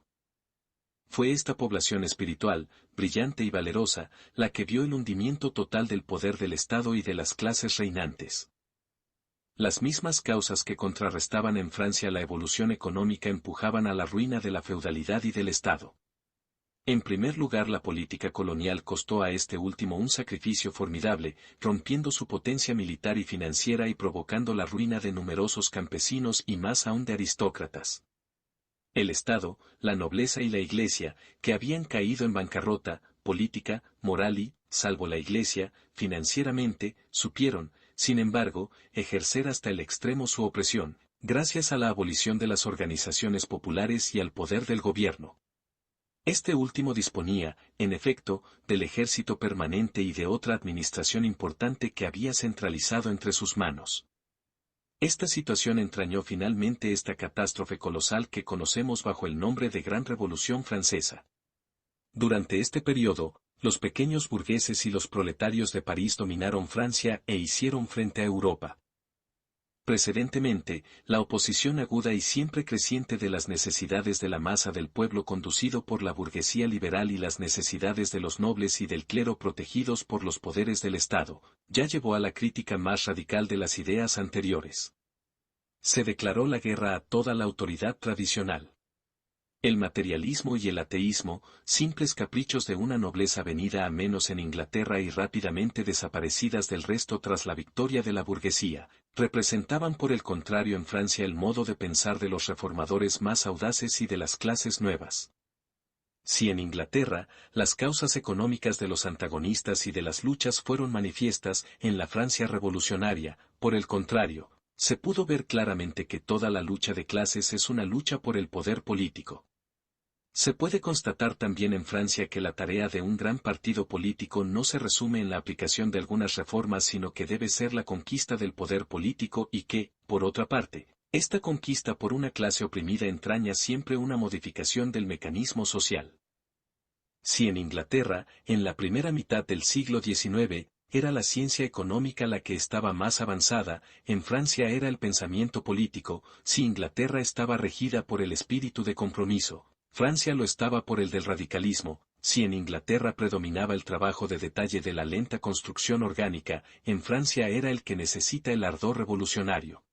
S1: Fue esta población espiritual, brillante y valerosa, la que vio el hundimiento total del poder del Estado y de las clases reinantes. Las mismas causas que contrarrestaban en Francia la evolución económica empujaban a la ruina de la feudalidad y del Estado. En primer lugar, la política colonial costó a este último un sacrificio formidable, rompiendo su potencia militar y financiera y provocando la ruina de numerosos campesinos y más aún de aristócratas. El Estado, la nobleza y la Iglesia, que habían caído en bancarrota, política, moral y, salvo la Iglesia, financieramente, supieron, sin embargo, ejercer hasta el extremo su opresión, gracias a la abolición de las organizaciones populares y al poder del gobierno. Este último disponía, en efecto, del ejército permanente y de otra administración importante que había centralizado entre sus manos. Esta situación entrañó finalmente esta catástrofe colosal que conocemos bajo el nombre de Gran Revolución Francesa. Durante este periodo, los pequeños burgueses y los proletarios de París dominaron Francia e hicieron frente a Europa. Precedentemente, la oposición aguda y siempre creciente de las necesidades de la masa del pueblo conducido por la burguesía liberal y las necesidades de los nobles y del clero protegidos por los poderes del Estado, ya llevó a la crítica más radical de las ideas anteriores. Se declaró la guerra a toda la autoridad tradicional. El materialismo y el ateísmo, simples caprichos de una nobleza venida a menos en Inglaterra y rápidamente desaparecidas del resto tras la victoria de la burguesía, representaban por el contrario en Francia el modo de pensar de los reformadores más audaces y de las clases nuevas. Si en Inglaterra, las causas económicas de los antagonistas y de las luchas fueron manifiestas, en la Francia revolucionaria, por el contrario, se pudo ver claramente que toda la lucha de clases es una lucha por el poder político. Se puede constatar también en Francia que la tarea de un gran partido político no se resume en la aplicación de algunas reformas sino que debe ser la conquista del poder político y que, por otra parte, esta conquista por una clase oprimida entraña siempre una modificación del mecanismo social. Si en Inglaterra, en la primera mitad del siglo XIX, era la ciencia económica la que estaba más avanzada, en Francia era el pensamiento político, si Inglaterra estaba regida por el espíritu de compromiso, Francia lo estaba por el del radicalismo, si en Inglaterra predominaba el trabajo de detalle de la lenta construcción orgánica, en Francia era el que necesita el ardor revolucionario.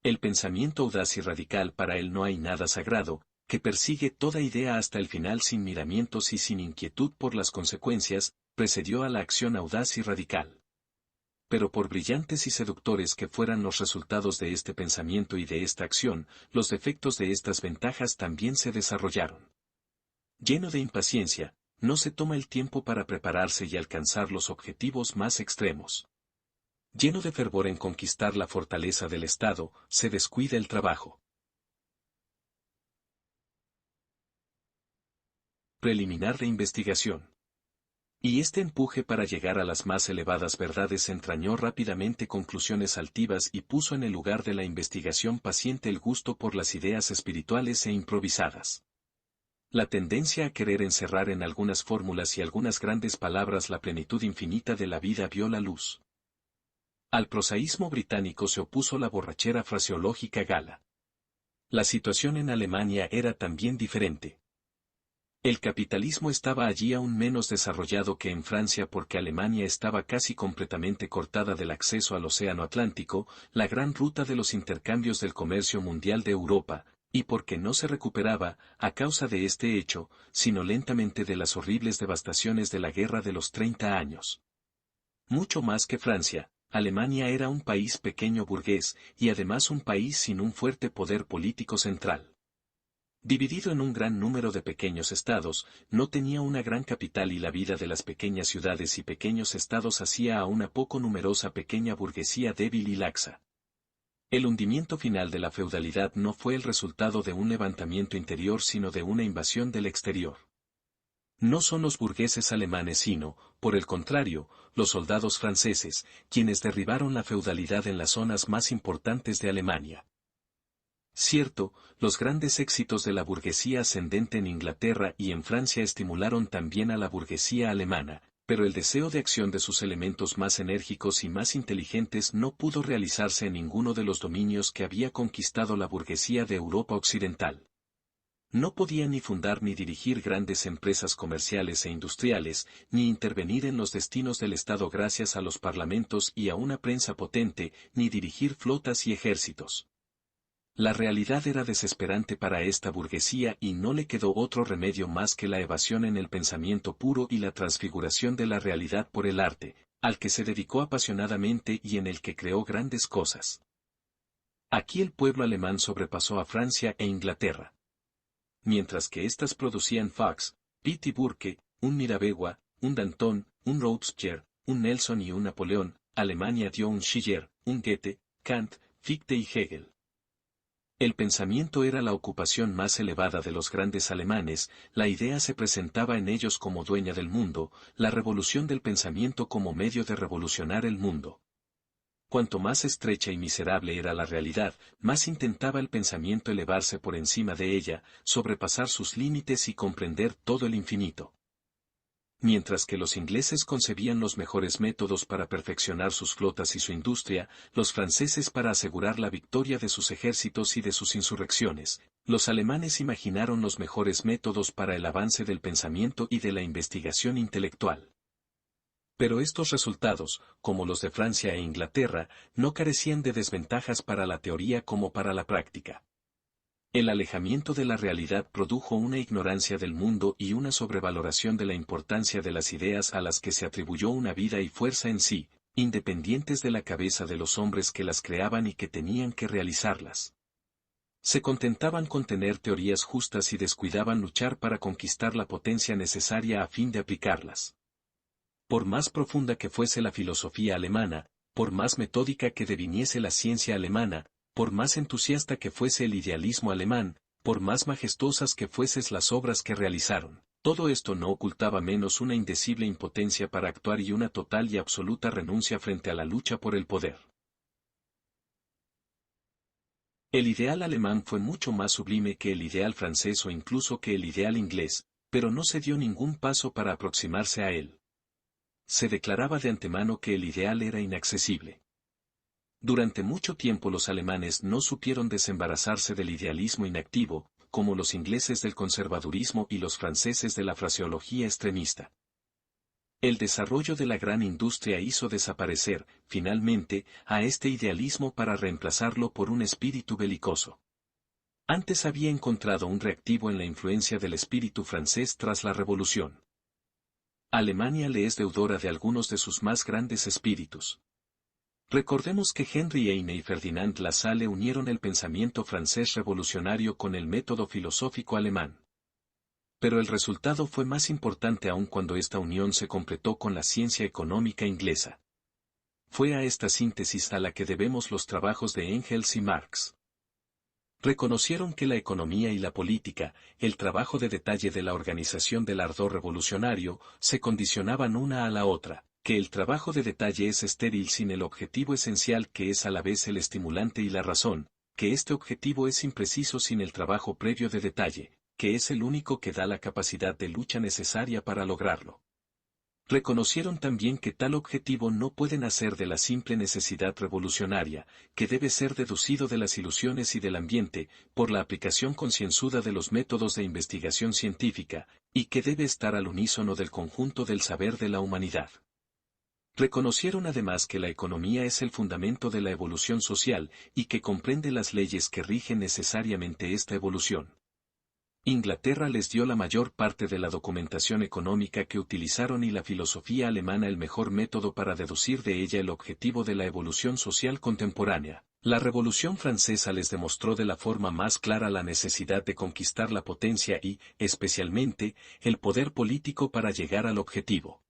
S1: El pensamiento audaz y radical para él no hay nada sagrado, que persigue toda idea hasta el final sin miramientos y sin inquietud por las consecuencias, precedió a la acción audaz y radical. Pero por brillantes y seductores que fueran los resultados de este pensamiento y de esta acción, los defectos de estas ventajas también se desarrollaron. Lleno de impaciencia, no se toma el tiempo para prepararse y alcanzar los objetivos más extremos. Lleno de fervor en conquistar la fortaleza del Estado, se descuida el trabajo. Preliminar de investigación. Y este empuje para llegar a las más elevadas verdades entrañó rápidamente conclusiones altivas y puso en el lugar de la investigación paciente el gusto por las ideas espirituales e improvisadas. La tendencia a querer encerrar en algunas fórmulas y algunas grandes palabras la plenitud infinita de la vida vio la luz. Al prosaísmo británico se opuso la borrachera fraseológica gala. La situación en Alemania era también diferente. El capitalismo estaba allí aún menos desarrollado que en Francia porque Alemania estaba casi completamente cortada del acceso al Océano Atlántico, la gran ruta de los intercambios del comercio mundial de Europa, y porque no se recuperaba, a causa de este hecho, sino lentamente de las horribles devastaciones de la Guerra de los 30 años. Mucho más que Francia, Alemania era un país pequeño burgués, y además un país sin un fuerte poder político central. Dividido en un gran número de pequeños estados, no tenía una gran capital y la vida de las pequeñas ciudades y pequeños estados hacía a una poco numerosa pequeña burguesía débil y laxa. El hundimiento final de la feudalidad no fue el resultado de un levantamiento interior sino de una invasión del exterior. No son los burgueses alemanes sino, por el contrario, los soldados franceses, quienes derribaron la feudalidad en las zonas más importantes de Alemania. Cierto, los grandes éxitos de la burguesía ascendente en Inglaterra y en Francia estimularon también a la burguesía alemana, pero el deseo de acción de sus elementos más enérgicos y más inteligentes no pudo realizarse en ninguno de los dominios que había conquistado la burguesía de Europa Occidental. No podía ni fundar ni dirigir grandes empresas comerciales e industriales, ni intervenir en los destinos del Estado gracias a los parlamentos y a una prensa potente, ni dirigir flotas y ejércitos. La realidad era desesperante para esta burguesía y no le quedó otro remedio más que la evasión en el pensamiento puro y la transfiguración de la realidad por el arte, al que se dedicó apasionadamente y en el que creó grandes cosas. Aquí el pueblo alemán sobrepasó a Francia e Inglaterra. Mientras que éstas producían Fox, Pitt y Burke, un Mirabeau, un Danton, un Robespierre, un Nelson y un Napoleón, Alemania dio un Schiller, un Goethe, Kant, Fichte y Hegel. El pensamiento era la ocupación más elevada de los grandes alemanes, la idea se presentaba en ellos como dueña del mundo, la revolución del pensamiento como medio de revolucionar el mundo. Cuanto más estrecha y miserable era la realidad, más intentaba el pensamiento elevarse por encima de ella, sobrepasar sus límites y comprender todo el infinito. Mientras que los ingleses concebían los mejores métodos para perfeccionar sus flotas y su industria, los franceses para asegurar la victoria de sus ejércitos y de sus insurrecciones, los alemanes imaginaron los mejores métodos para el avance del pensamiento y de la investigación intelectual. Pero estos resultados, como los de Francia e Inglaterra, no carecían de desventajas para la teoría como para la práctica. El alejamiento de la realidad produjo una ignorancia del mundo y una sobrevaloración de la importancia de las ideas a las que se atribuyó una vida y fuerza en sí, independientes de la cabeza de los hombres que las creaban y que tenían que realizarlas. Se contentaban con tener teorías justas y descuidaban luchar para conquistar la potencia necesaria a fin de aplicarlas. Por más profunda que fuese la filosofía alemana, por más metódica que deviniese la ciencia alemana, por más entusiasta que fuese el idealismo alemán, por más majestuosas que fuesen las obras que realizaron, todo esto no ocultaba menos una indecible impotencia para actuar y una total y absoluta renuncia frente a la lucha por el poder. El ideal alemán fue mucho más sublime que el ideal francés o incluso que el ideal inglés, pero no se dio ningún paso para aproximarse a él. Se declaraba de antemano que el ideal era inaccesible. Durante mucho tiempo los alemanes no supieron desembarazarse del idealismo inactivo, como los ingleses del conservadurismo y los franceses de la fraseología extremista. El desarrollo de la gran industria hizo desaparecer, finalmente, a este idealismo para reemplazarlo por un espíritu belicoso. Antes había encontrado un reactivo en la influencia del espíritu francés tras la Revolución. Alemania le es deudora de algunos de sus más grandes espíritus. Recordemos que Henry Heine y Ferdinand Lassalle unieron el pensamiento francés revolucionario con el método filosófico alemán. Pero el resultado fue más importante aún cuando esta unión se completó con la ciencia económica inglesa. Fue a esta síntesis a la que debemos los trabajos de Engels y Marx. Reconocieron que la economía y la política, el trabajo de detalle de la organización del ardor revolucionario, se condicionaban una a la otra, que el trabajo de detalle es estéril sin el objetivo esencial que es a la vez el estimulante y la razón, que este objetivo es impreciso sin el trabajo previo de detalle, que es el único que da la capacidad de lucha necesaria para lograrlo. Reconocieron también que tal objetivo no puede nacer de la simple necesidad revolucionaria, que debe ser deducido de las ilusiones y del ambiente, por la aplicación concienzuda de los métodos de investigación científica, y que debe estar al unísono del conjunto del saber de la humanidad. Reconocieron además que la economía es el fundamento de la evolución social, y que comprende las leyes que rigen necesariamente esta evolución. Inglaterra les dio la mayor parte de la documentación económica que utilizaron y la filosofía alemana el mejor método para deducir de ella el objetivo de la evolución social contemporánea. La Revolución Francesa les demostró de la forma más clara la necesidad de conquistar la potencia y, especialmente, el poder político para llegar al objetivo.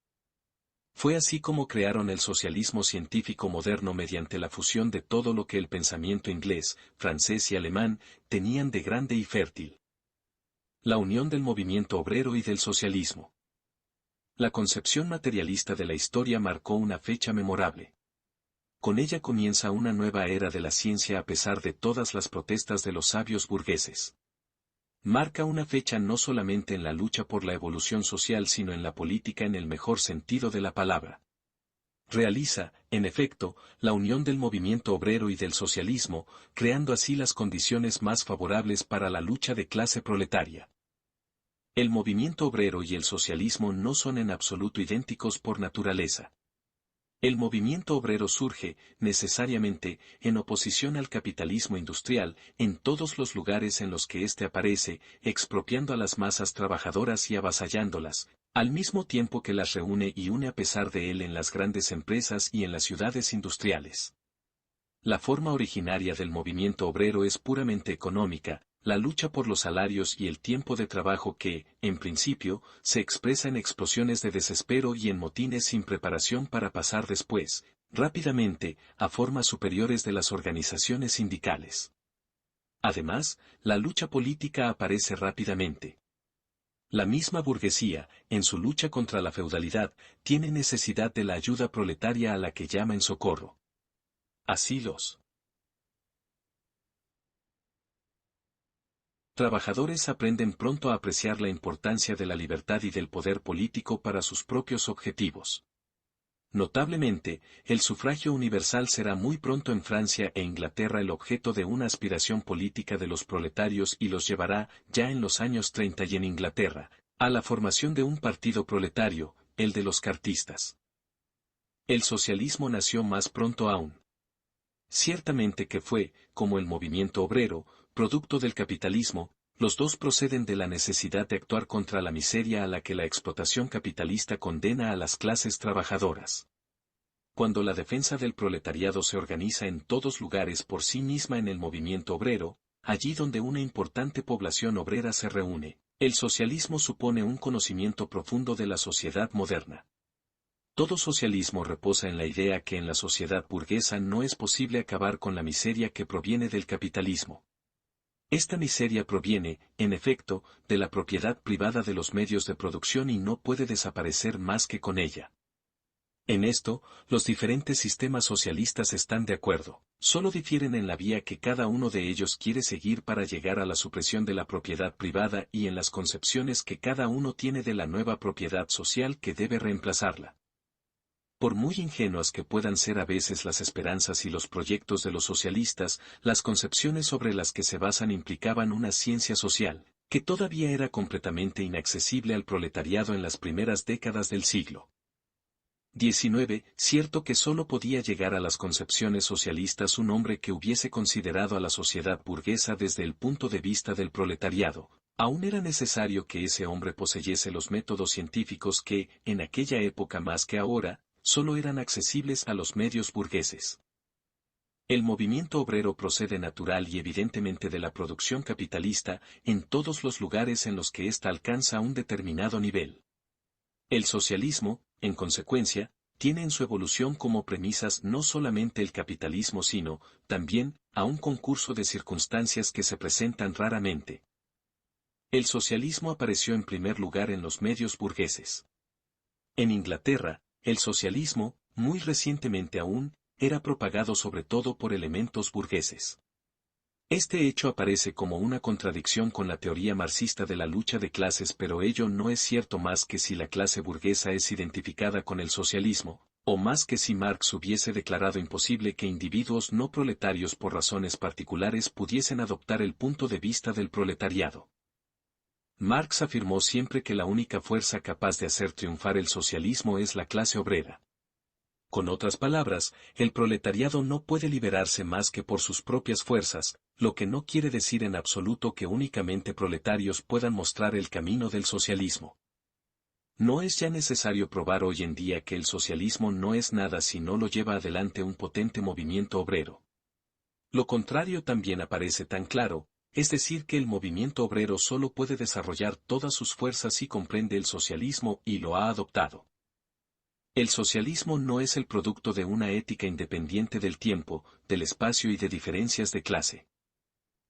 S1: Fue así como crearon el socialismo científico moderno mediante la fusión de todo lo que el pensamiento inglés, francés y alemán tenían de grande y fértil. La unión del movimiento obrero y del socialismo. La concepción materialista de la historia marcó una fecha memorable. Con ella comienza una nueva era de la ciencia a pesar de todas las protestas de los sabios burgueses. Marca una fecha no solamente en la lucha por la evolución social sino en la política en el mejor sentido de la palabra. Realiza, en efecto, la unión del movimiento obrero y del socialismo, creando así las condiciones más favorables para la lucha de clase proletaria. El movimiento obrero y el socialismo no son en absoluto idénticos por naturaleza. El movimiento obrero surge, necesariamente, en oposición al capitalismo industrial, en todos los lugares en los que éste aparece, expropiando a las masas trabajadoras y avasallándolas, al mismo tiempo que las reúne y une a pesar de él en las grandes empresas y en las ciudades industriales. La forma originaria del movimiento obrero es puramente económica, la lucha por los salarios y el tiempo de trabajo que, en principio, se expresa en explosiones de desespero y en motines sin preparación para pasar después, rápidamente, a formas superiores de las organizaciones sindicales. Además, la lucha política aparece rápidamente. La misma burguesía, en su lucha contra la feudalidad, tiene necesidad de la ayuda proletaria a la que llama en socorro. Así los trabajadores aprenden pronto a apreciar la importancia de la libertad y del poder político para sus propios objetivos. Notablemente, el sufragio universal será muy pronto en Francia e Inglaterra el objeto de una aspiración política de los proletarios y los llevará, ya en los años 30 y en Inglaterra, a la formación de un partido proletario, el de los cartistas. El socialismo nació más pronto aún. Ciertamente que fue, como el movimiento obrero, producto del capitalismo, los dos proceden de la necesidad de actuar contra la miseria a la que la explotación capitalista condena a las clases trabajadoras. Cuando la defensa del proletariado se organiza en todos lugares por sí misma en el movimiento obrero, allí donde una importante población obrera se reúne, el socialismo supone un conocimiento profundo de la sociedad moderna. Todo socialismo reposa en la idea que en la sociedad burguesa no es posible acabar con la miseria que proviene del capitalismo. Esta miseria proviene, en efecto, de la propiedad privada de los medios de producción y no puede desaparecer más que con ella. En esto, los diferentes sistemas socialistas están de acuerdo, solo difieren en la vía que cada uno de ellos quiere seguir para llegar a la supresión de la propiedad privada y en las concepciones que cada uno tiene de la nueva propiedad social que debe reemplazarla. Por muy ingenuas que puedan ser a veces las esperanzas y los proyectos de los socialistas, las concepciones sobre las que se basan implicaban una ciencia social, que todavía era completamente inaccesible al proletariado en las primeras décadas del siglo XIX. Cierto que sólo podía llegar a las concepciones socialistas un hombre que hubiese considerado a la sociedad burguesa desde el punto de vista del proletariado. Aún era necesario que ese hombre poseyese los métodos científicos que, en aquella época más que ahora, solo eran accesibles a los medios burgueses. El movimiento obrero procede natural y evidentemente de la producción capitalista en todos los lugares en los que ésta alcanza un determinado nivel. El socialismo, en consecuencia, tiene en su evolución como premisas no solamente el capitalismo sino, también, a un concurso de circunstancias que se presentan raramente. El socialismo apareció en primer lugar en los medios burgueses. En Inglaterra, el socialismo, muy recientemente aún, era propagado sobre todo por elementos burgueses. Este hecho aparece como una contradicción con la teoría marxista de la lucha de clases, pero ello no es cierto más que si la clase burguesa es identificada con el socialismo, o más que si Marx hubiese declarado imposible que individuos no proletarios por razones particulares pudiesen adoptar el punto de vista del proletariado. Marx afirmó siempre que la única fuerza capaz de hacer triunfar el socialismo es la clase obrera. Con otras palabras, el proletariado no puede liberarse más que por sus propias fuerzas, lo que no quiere decir en absoluto que únicamente proletarios puedan mostrar el camino del socialismo. No es ya necesario probar hoy en día que el socialismo no es nada si no lo lleva adelante un potente movimiento obrero. Lo contrario también aparece tan claro, es decir que el movimiento obrero solo puede desarrollar todas sus fuerzas si comprende el socialismo y lo ha adoptado. El socialismo no es el producto de una ética independiente del tiempo, del espacio y de diferencias de clase.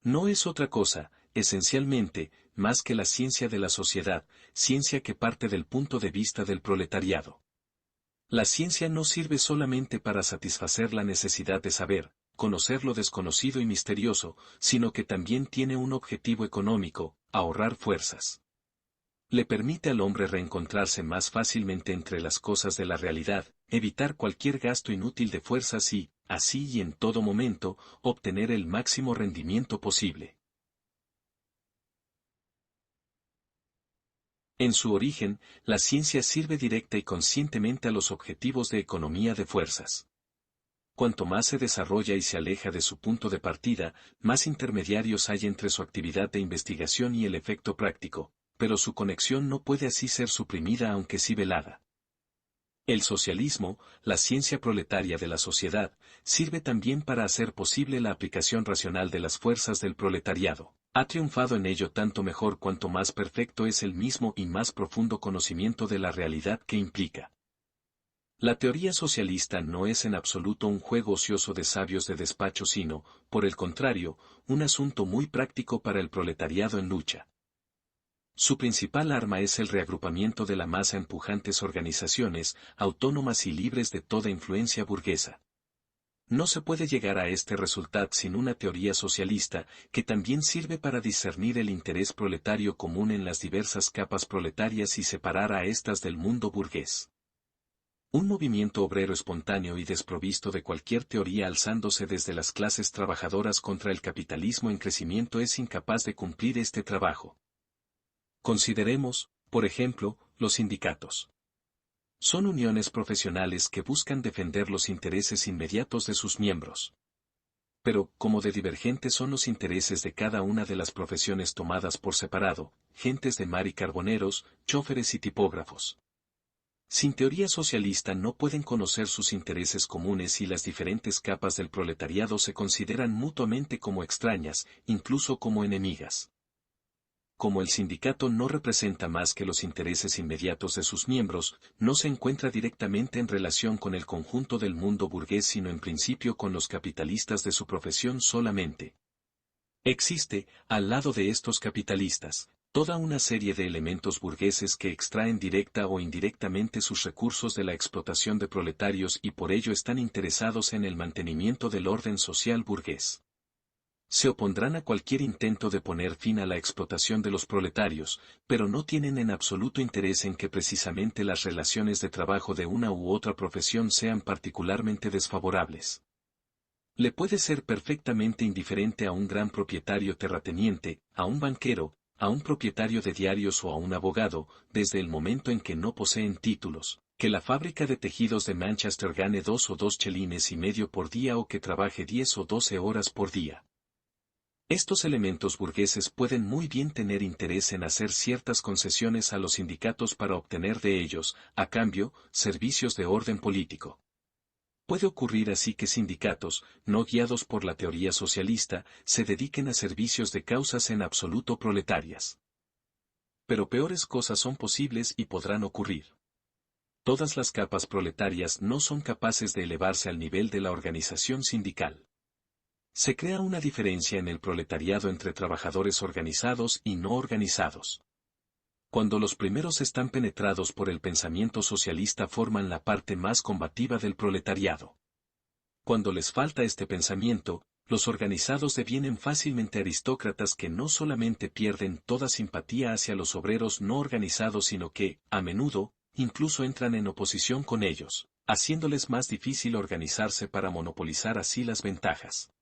S1: No es otra cosa, esencialmente, más que la ciencia de la sociedad, ciencia que parte del punto de vista del proletariado. La ciencia no sirve solamente para satisfacer la necesidad de saber, conocer lo desconocido y misterioso, sino que también tiene un objetivo económico, ahorrar fuerzas. Le permite al hombre reencontrarse más fácilmente entre las cosas de la realidad, evitar cualquier gasto inútil de fuerzas y, así y en todo momento, obtener el máximo rendimiento posible. En su origen, la ciencia sirve directa y conscientemente a los objetivos de economía de fuerzas. Cuanto más se desarrolla y se aleja de su punto de partida, más intermediarios hay entre su actividad de investigación y el efecto práctico, pero su conexión no puede así ser suprimida aunque sí velada. El socialismo, la ciencia proletaria de la sociedad, sirve también para hacer posible la aplicación racional de las fuerzas del proletariado. Ha triunfado en ello tanto mejor cuanto más perfecto es el mismo y más profundo conocimiento de la realidad que implica. La teoría socialista no es en absoluto un juego ocioso de sabios de despacho sino, por el contrario, un asunto muy práctico para el proletariado en lucha. Su principal arma es el reagrupamiento de la masa en pujantes organizaciones, autónomas y libres de toda influencia burguesa. No se puede llegar a este resultado sin una teoría socialista, que también sirve para discernir el interés proletario común en las diversas capas proletarias y separar a éstas del mundo burgués. Un movimiento obrero espontáneo y desprovisto de cualquier teoría alzándose desde las clases trabajadoras contra el capitalismo en crecimiento es incapaz de cumplir este trabajo. Consideremos, por ejemplo, los sindicatos. Son uniones profesionales que buscan defender los intereses inmediatos de sus miembros. Pero, como de divergentes son los intereses de cada una de las profesiones tomadas por separado, gentes de mar y carboneros, chóferes y tipógrafos. Sin teoría socialista no pueden conocer sus intereses comunes y las diferentes capas del proletariado se consideran mutuamente como extrañas, incluso como enemigas. Como el sindicato no representa más que los intereses inmediatos de sus miembros, no se encuentra directamente en relación con el conjunto del mundo burgués sino en principio con los capitalistas de su profesión solamente. Existe, al lado de estos capitalistas, toda una serie de elementos burgueses que extraen directa o indirectamente sus recursos de la explotación de proletarios y por ello están interesados en el mantenimiento del orden social burgués. Se opondrán a cualquier intento de poner fin a la explotación de los proletarios, pero no tienen en absoluto interés en que precisamente las relaciones de trabajo de una u otra profesión sean particularmente desfavorables. Le puede ser perfectamente indiferente a un gran propietario terrateniente, a un banquero, a un propietario de diarios o a un abogado, desde el momento en que no poseen títulos, que la fábrica de tejidos de Manchester gane 2 o 2 chelines y medio por día o que trabaje 10 o 12 horas por día. Estos elementos burgueses pueden muy bien tener interés en hacer ciertas concesiones a los sindicatos para obtener de ellos, a cambio, servicios de orden político. Puede ocurrir así que sindicatos, no guiados por la teoría socialista, se dediquen a servicios de causas en absoluto proletarias. Pero peores cosas son posibles y podrán ocurrir. Todas las capas proletarias no son capaces de elevarse al nivel de la organización sindical. Se crea una diferencia en el proletariado entre trabajadores organizados y no organizados. Cuando los primeros están penetrados por el pensamiento socialista forman la parte más combativa del proletariado. Cuando les falta este pensamiento, los organizados devienen fácilmente aristócratas que no solamente pierden toda simpatía hacia los obreros no organizados sino que, a menudo, incluso entran en oposición con ellos, haciéndoles más difícil organizarse para monopolizar así las ventajas.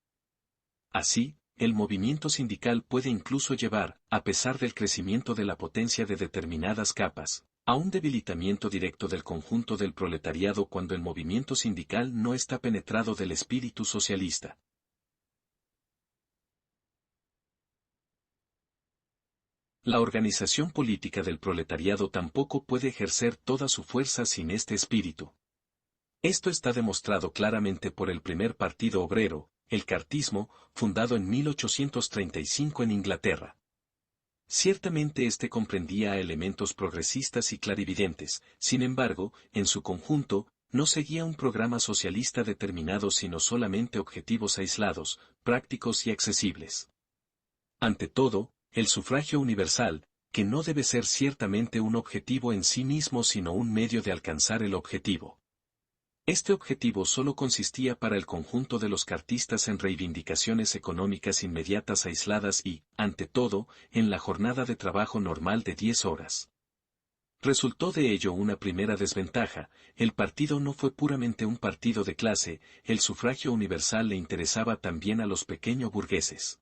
S1: Así, el movimiento sindical puede incluso llevar, a pesar del crecimiento de la potencia de determinadas capas, a un debilitamiento directo del conjunto del proletariado cuando el movimiento sindical no está penetrado del espíritu socialista. La organización política del proletariado tampoco puede ejercer toda su fuerza sin este espíritu. Esto está demostrado claramente por el primer partido obrero, el cartismo, fundado en 1835 en Inglaterra. Ciertamente este comprendía a elementos progresistas y clarividentes, sin embargo, en su conjunto, no seguía un programa socialista determinado sino solamente objetivos aislados, prácticos y accesibles. Ante todo, el sufragio universal, que no debe ser ciertamente un objetivo en sí mismo sino un medio de alcanzar el objetivo. Este objetivo solo consistía para el conjunto de los cartistas en reivindicaciones económicas inmediatas aisladas y, ante todo, en la jornada de trabajo normal de 10 horas. Resultó de ello una primera desventaja, el partido no fue puramente un partido de clase, el sufragio universal le interesaba también a los pequeños burgueses.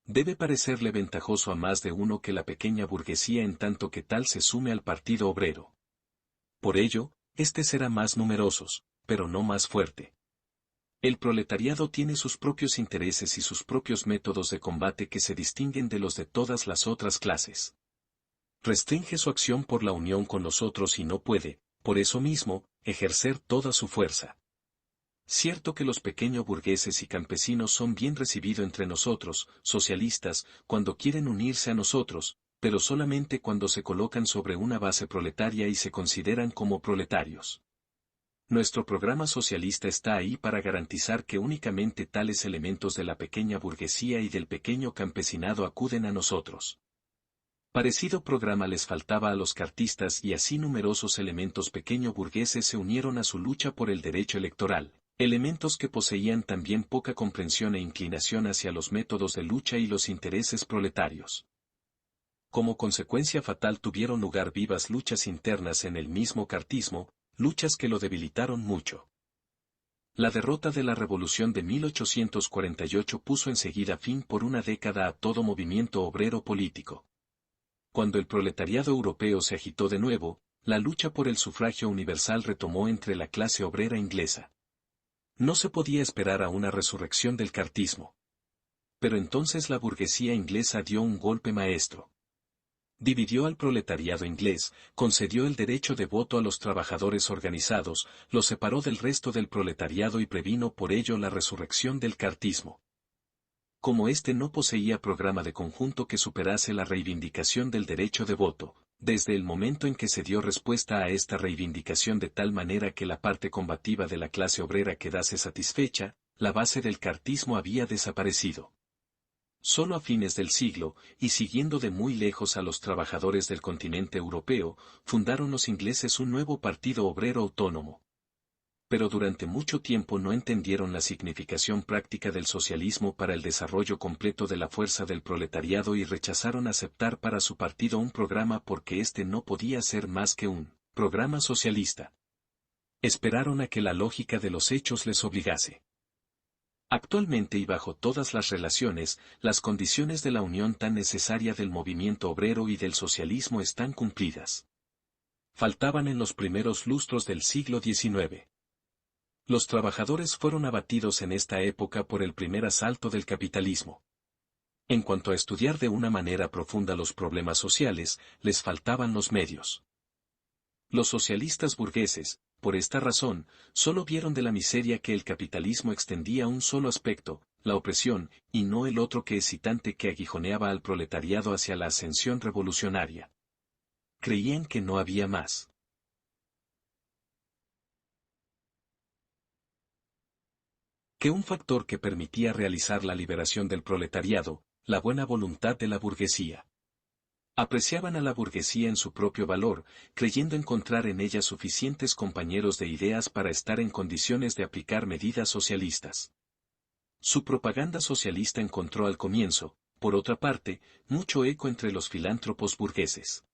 S1: Debe parecerle ventajoso a más de uno que la pequeña burguesía en tanto que tal se sume al Partido Obrero. Por ello, este será más numerosos, pero no más fuerte. El proletariado tiene sus propios intereses y sus propios métodos de combate que se distinguen de los de todas las otras clases. Restringe su acción por la unión con los otros y no puede, por eso mismo, ejercer toda su fuerza. Cierto que los pequeños burgueses y campesinos son bien recibidos entre nosotros, socialistas, cuando quieren unirse a nosotros, pero solamente cuando se colocan sobre una base proletaria y se consideran como proletarios. Nuestro programa socialista está ahí para garantizar que únicamente tales elementos de la pequeña burguesía y del pequeño campesinado acuden a nosotros. Parecido programa les faltaba a los cartistas y así numerosos elementos pequeño burgueses se unieron a su lucha por el derecho electoral, elementos que poseían también poca comprensión e inclinación hacia los métodos de lucha y los intereses proletarios. Como consecuencia fatal tuvieron lugar vivas luchas internas en el mismo cartismo, luchas que lo debilitaron mucho. La derrota de la Revolución de 1848 puso enseguida fin por una década a todo movimiento obrero político. Cuando el proletariado europeo se agitó de nuevo, la lucha por el sufragio universal retomó entre la clase obrera inglesa. No se podía esperar a una resurrección del cartismo. Pero entonces la burguesía inglesa dio un golpe maestro. Dividió al proletariado inglés, concedió el derecho de voto a los trabajadores organizados, lo separó del resto del proletariado y previno por ello la resurrección del cartismo. Como éste no poseía programa de conjunto que superase la reivindicación del derecho de voto, desde el momento en que se dio respuesta a esta reivindicación de tal manera que la parte combativa de la clase obrera quedase satisfecha, la base del cartismo había desaparecido. Solo a fines del siglo, y siguiendo de muy lejos a los trabajadores del continente europeo, fundaron los ingleses un nuevo partido obrero autónomo. Pero durante mucho tiempo no entendieron la significación práctica del socialismo para el desarrollo completo de la fuerza del proletariado y rechazaron aceptar para su partido un programa porque éste no podía ser más que un programa socialista. Esperaron a que la lógica de los hechos les obligase. Actualmente y bajo todas las relaciones, las condiciones de la unión tan necesaria del movimiento obrero y del socialismo están cumplidas. Faltaban en los primeros lustros del siglo XIX. Los trabajadores fueron abatidos en esta época por el primer asalto del capitalismo. En cuanto a estudiar de una manera profunda los problemas sociales, les faltaban los medios. Los socialistas burgueses, por esta razón, solo vieron de la miseria que el capitalismo extendía un solo aspecto, la opresión, y no el otro que excitante que aguijoneaba al proletariado hacia la ascensión revolucionaria. Creían que no había más. Que un factor que permitía realizar la liberación del proletariado, la buena voluntad de la burguesía. Apreciaban a la burguesía en su propio valor, creyendo encontrar en ella suficientes compañeros de ideas para estar en condiciones de aplicar medidas socialistas. Su propaganda socialista encontró al comienzo, por otra parte, mucho eco entre los filántropos burgueses.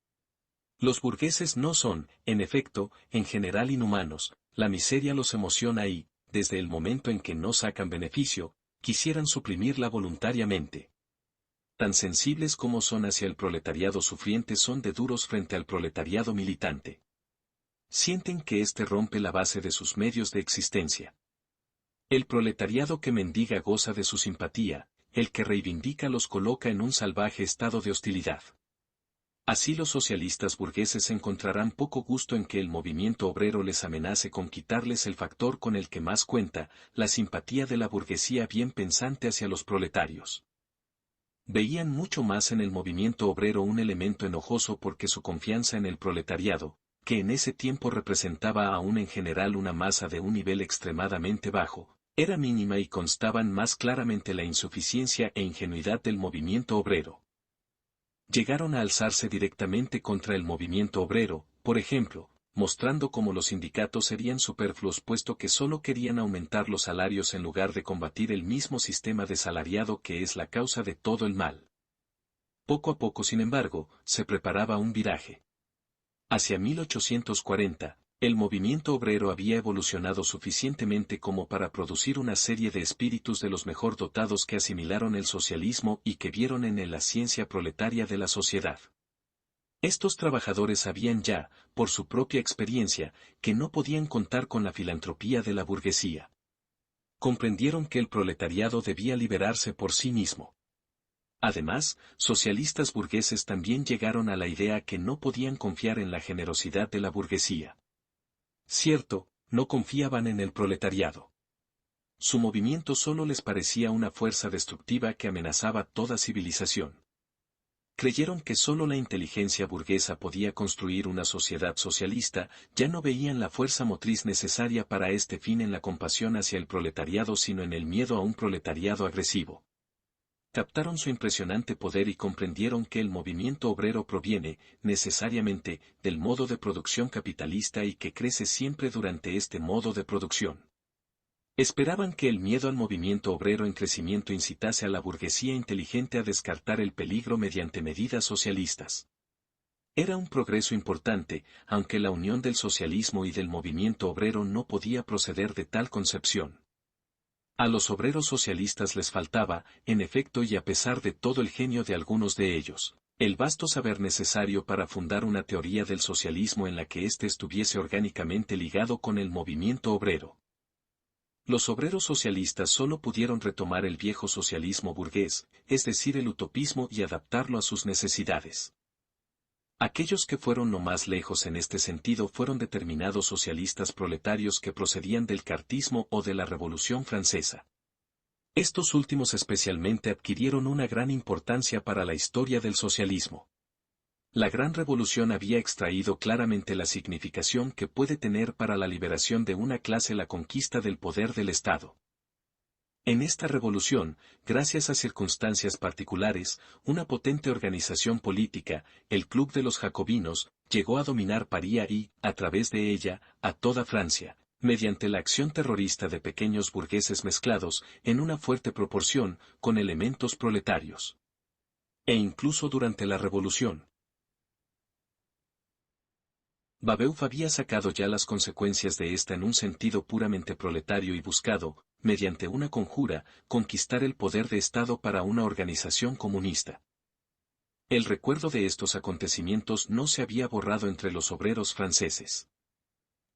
S1: Los burgueses no son, en efecto, en general inhumanos, la miseria los emociona y, desde el momento en que no sacan beneficio, quisieran suprimirla voluntariamente. Tan sensibles como son hacia el proletariado sufriente son de duros frente al proletariado militante. Sienten que éste rompe la base de sus medios de existencia. El proletariado que mendiga goza de su simpatía, el que reivindica los coloca en un salvaje estado de hostilidad. Así los socialistas burgueses encontrarán poco gusto en que el movimiento obrero les amenace con quitarles el factor con el que más cuenta, la simpatía de la burguesía bien pensante hacia los proletarios. Veían mucho más en el movimiento obrero un elemento enojoso porque su confianza en el proletariado, que en ese tiempo representaba aún en general una masa de un nivel extremadamente bajo, era mínima y constaban más claramente la insuficiencia e ingenuidad del movimiento obrero. Llegaron a alzarse directamente contra el movimiento obrero, por ejemplo, mostrando cómo los sindicatos serían superfluos puesto que solo querían aumentar los salarios en lugar de combatir el mismo sistema de salariado que es la causa de todo el mal. Poco a poco, sin embargo, se preparaba un viraje. Hacia 1840, El movimiento obrero había evolucionado suficientemente como para producir una serie de espíritus de los mejor dotados que asimilaron el socialismo y que vieron en él la ciencia proletaria de la sociedad. Estos trabajadores sabían ya, por su propia experiencia, que no podían contar con la filantropía de la burguesía. Comprendieron que el proletariado debía liberarse por sí mismo. Además, socialistas burgueses también llegaron a la idea que no podían confiar en la generosidad de la burguesía. Cierto, no confiaban en el proletariado. Su movimiento solo les parecía una fuerza destructiva que amenazaba toda civilización. Creyeron que solo la inteligencia burguesa podía construir una sociedad socialista, ya no veían la fuerza motriz necesaria para este fin en la compasión hacia el proletariado sino en el miedo a un proletariado agresivo. Captaron su impresionante poder y comprendieron que el movimiento obrero proviene, necesariamente, del modo de producción capitalista y que crece siempre durante este modo de producción. Esperaban que el miedo al movimiento obrero en crecimiento incitase a la burguesía inteligente a descartar el peligro mediante medidas socialistas. Era un progreso importante, aunque la unión del socialismo y del movimiento obrero no podía proceder de tal concepción. A los obreros socialistas les faltaba, en efecto y a pesar de todo el genio de algunos de ellos, el vasto saber necesario para fundar una teoría del socialismo en la que éste estuviese orgánicamente ligado con el movimiento obrero. Los obreros socialistas solo pudieron retomar el viejo socialismo burgués, es decir, el utopismo y adaptarlo a sus necesidades. Aquellos que fueron lo más lejos en este sentido fueron determinados socialistas proletarios que procedían del cartismo o de la Revolución Francesa. Estos últimos especialmente adquirieron una gran importancia para la historia del socialismo. La Gran Revolución había extraído claramente la significación que puede tener para la liberación de una clase la conquista del poder del Estado. En esta revolución, gracias a circunstancias particulares, una potente organización política, el Club de los Jacobinos, llegó a dominar París y, a través de ella, a toda Francia, mediante la acción terrorista de pequeños burgueses mezclados, en una fuerte proporción, con elementos proletarios. E incluso durante la revolución. Babeuf había sacado ya las consecuencias de esta en un sentido puramente proletario y buscado, mediante una conjura, conquistar el poder de Estado para una organización comunista. El recuerdo de estos acontecimientos no se había borrado entre los obreros franceses.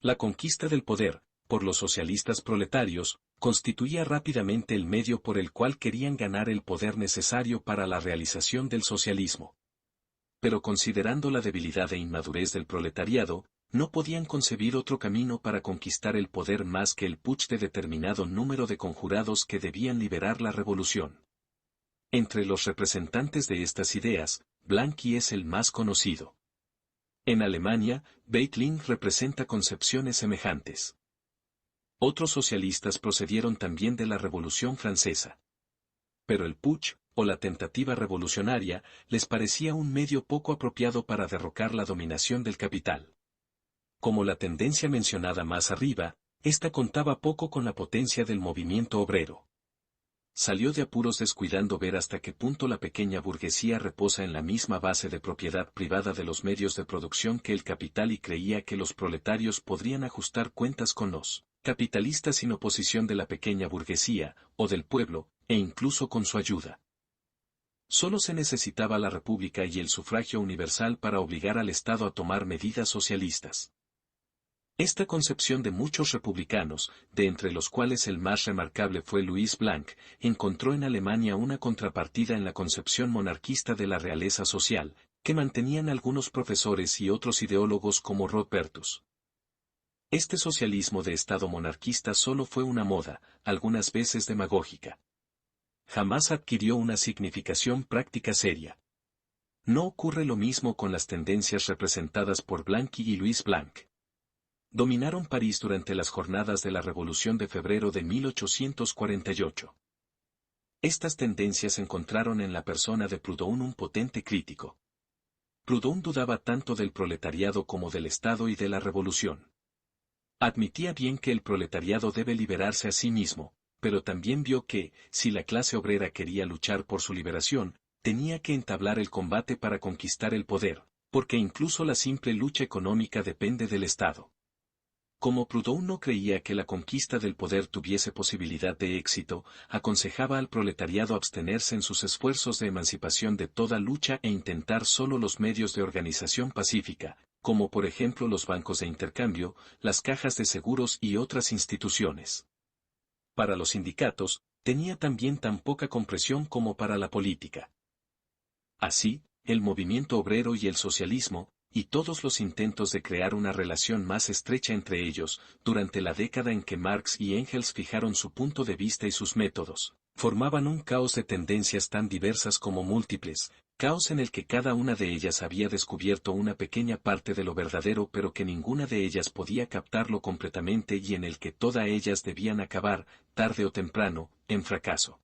S1: La conquista del poder, por los socialistas proletarios, constituía rápidamente el medio por el cual querían ganar el poder necesario para la realización del socialismo. Pero considerando la debilidad e inmadurez del proletariado, no podían concebir otro camino para conquistar el poder más que el putsch de determinado número de conjurados que debían liberar la revolución. Entre los representantes de estas ideas, Blanqui es el más conocido. En Alemania, Weitling representa concepciones semejantes. Otros socialistas procedieron también de la Revolución Francesa. Pero el putsch, o la tentativa revolucionaria, les parecía un medio poco apropiado para derrocar la dominación del capital. Como la tendencia mencionada más arriba, esta contaba poco con la potencia del movimiento obrero. Salió de apuros descuidando ver hasta qué punto la pequeña burguesía reposa en la misma base de propiedad privada de los medios de producción que el capital y creía que los proletarios podrían ajustar cuentas con los capitalistas sin oposición de la pequeña burguesía, o del pueblo, e incluso con su ayuda. Solo se necesitaba la República y el sufragio universal para obligar al Estado a tomar medidas socialistas. Esta concepción de muchos republicanos, de entre los cuales el más remarcable fue Louis Blanc, encontró en Alemania una contrapartida en la concepción monarquista de la realeza social, que mantenían algunos profesores y otros ideólogos como Rodbertus. Este socialismo de Estado monarquista solo fue una moda, algunas veces demagógica. Jamás adquirió una significación práctica seria. No ocurre lo mismo con las tendencias representadas por Blanqui y Louis Blanc. Dominaron París durante las jornadas de la Revolución de febrero de 1848. Estas tendencias encontraron en la persona de Proudhon un potente crítico. Proudhon dudaba tanto del proletariado como del Estado y de la Revolución. Admitía bien que el proletariado debe liberarse a sí mismo, pero también vio que, si la clase obrera quería luchar por su liberación, tenía que entablar el combate para conquistar el poder, porque incluso la simple lucha económica depende del Estado. Como Proudhon no creía que la conquista del poder tuviese posibilidad de éxito, aconsejaba al proletariado abstenerse en sus esfuerzos de emancipación de toda lucha e intentar solo los medios de organización pacífica, como por ejemplo los bancos de intercambio, las cajas de seguros y otras instituciones. Para los sindicatos, tenía también tan poca compresión como para la política. Así, el movimiento obrero y el socialismo, y todos los intentos de crear una relación más estrecha entre ellos, durante la década en que Marx y Engels fijaron su punto de vista y sus métodos, formaban un caos de tendencias tan diversas como múltiples, caos en el que cada una de ellas había descubierto una pequeña parte de lo verdadero pero que ninguna de ellas podía captarlo completamente y en el que todas ellas debían acabar, tarde o temprano, en fracaso.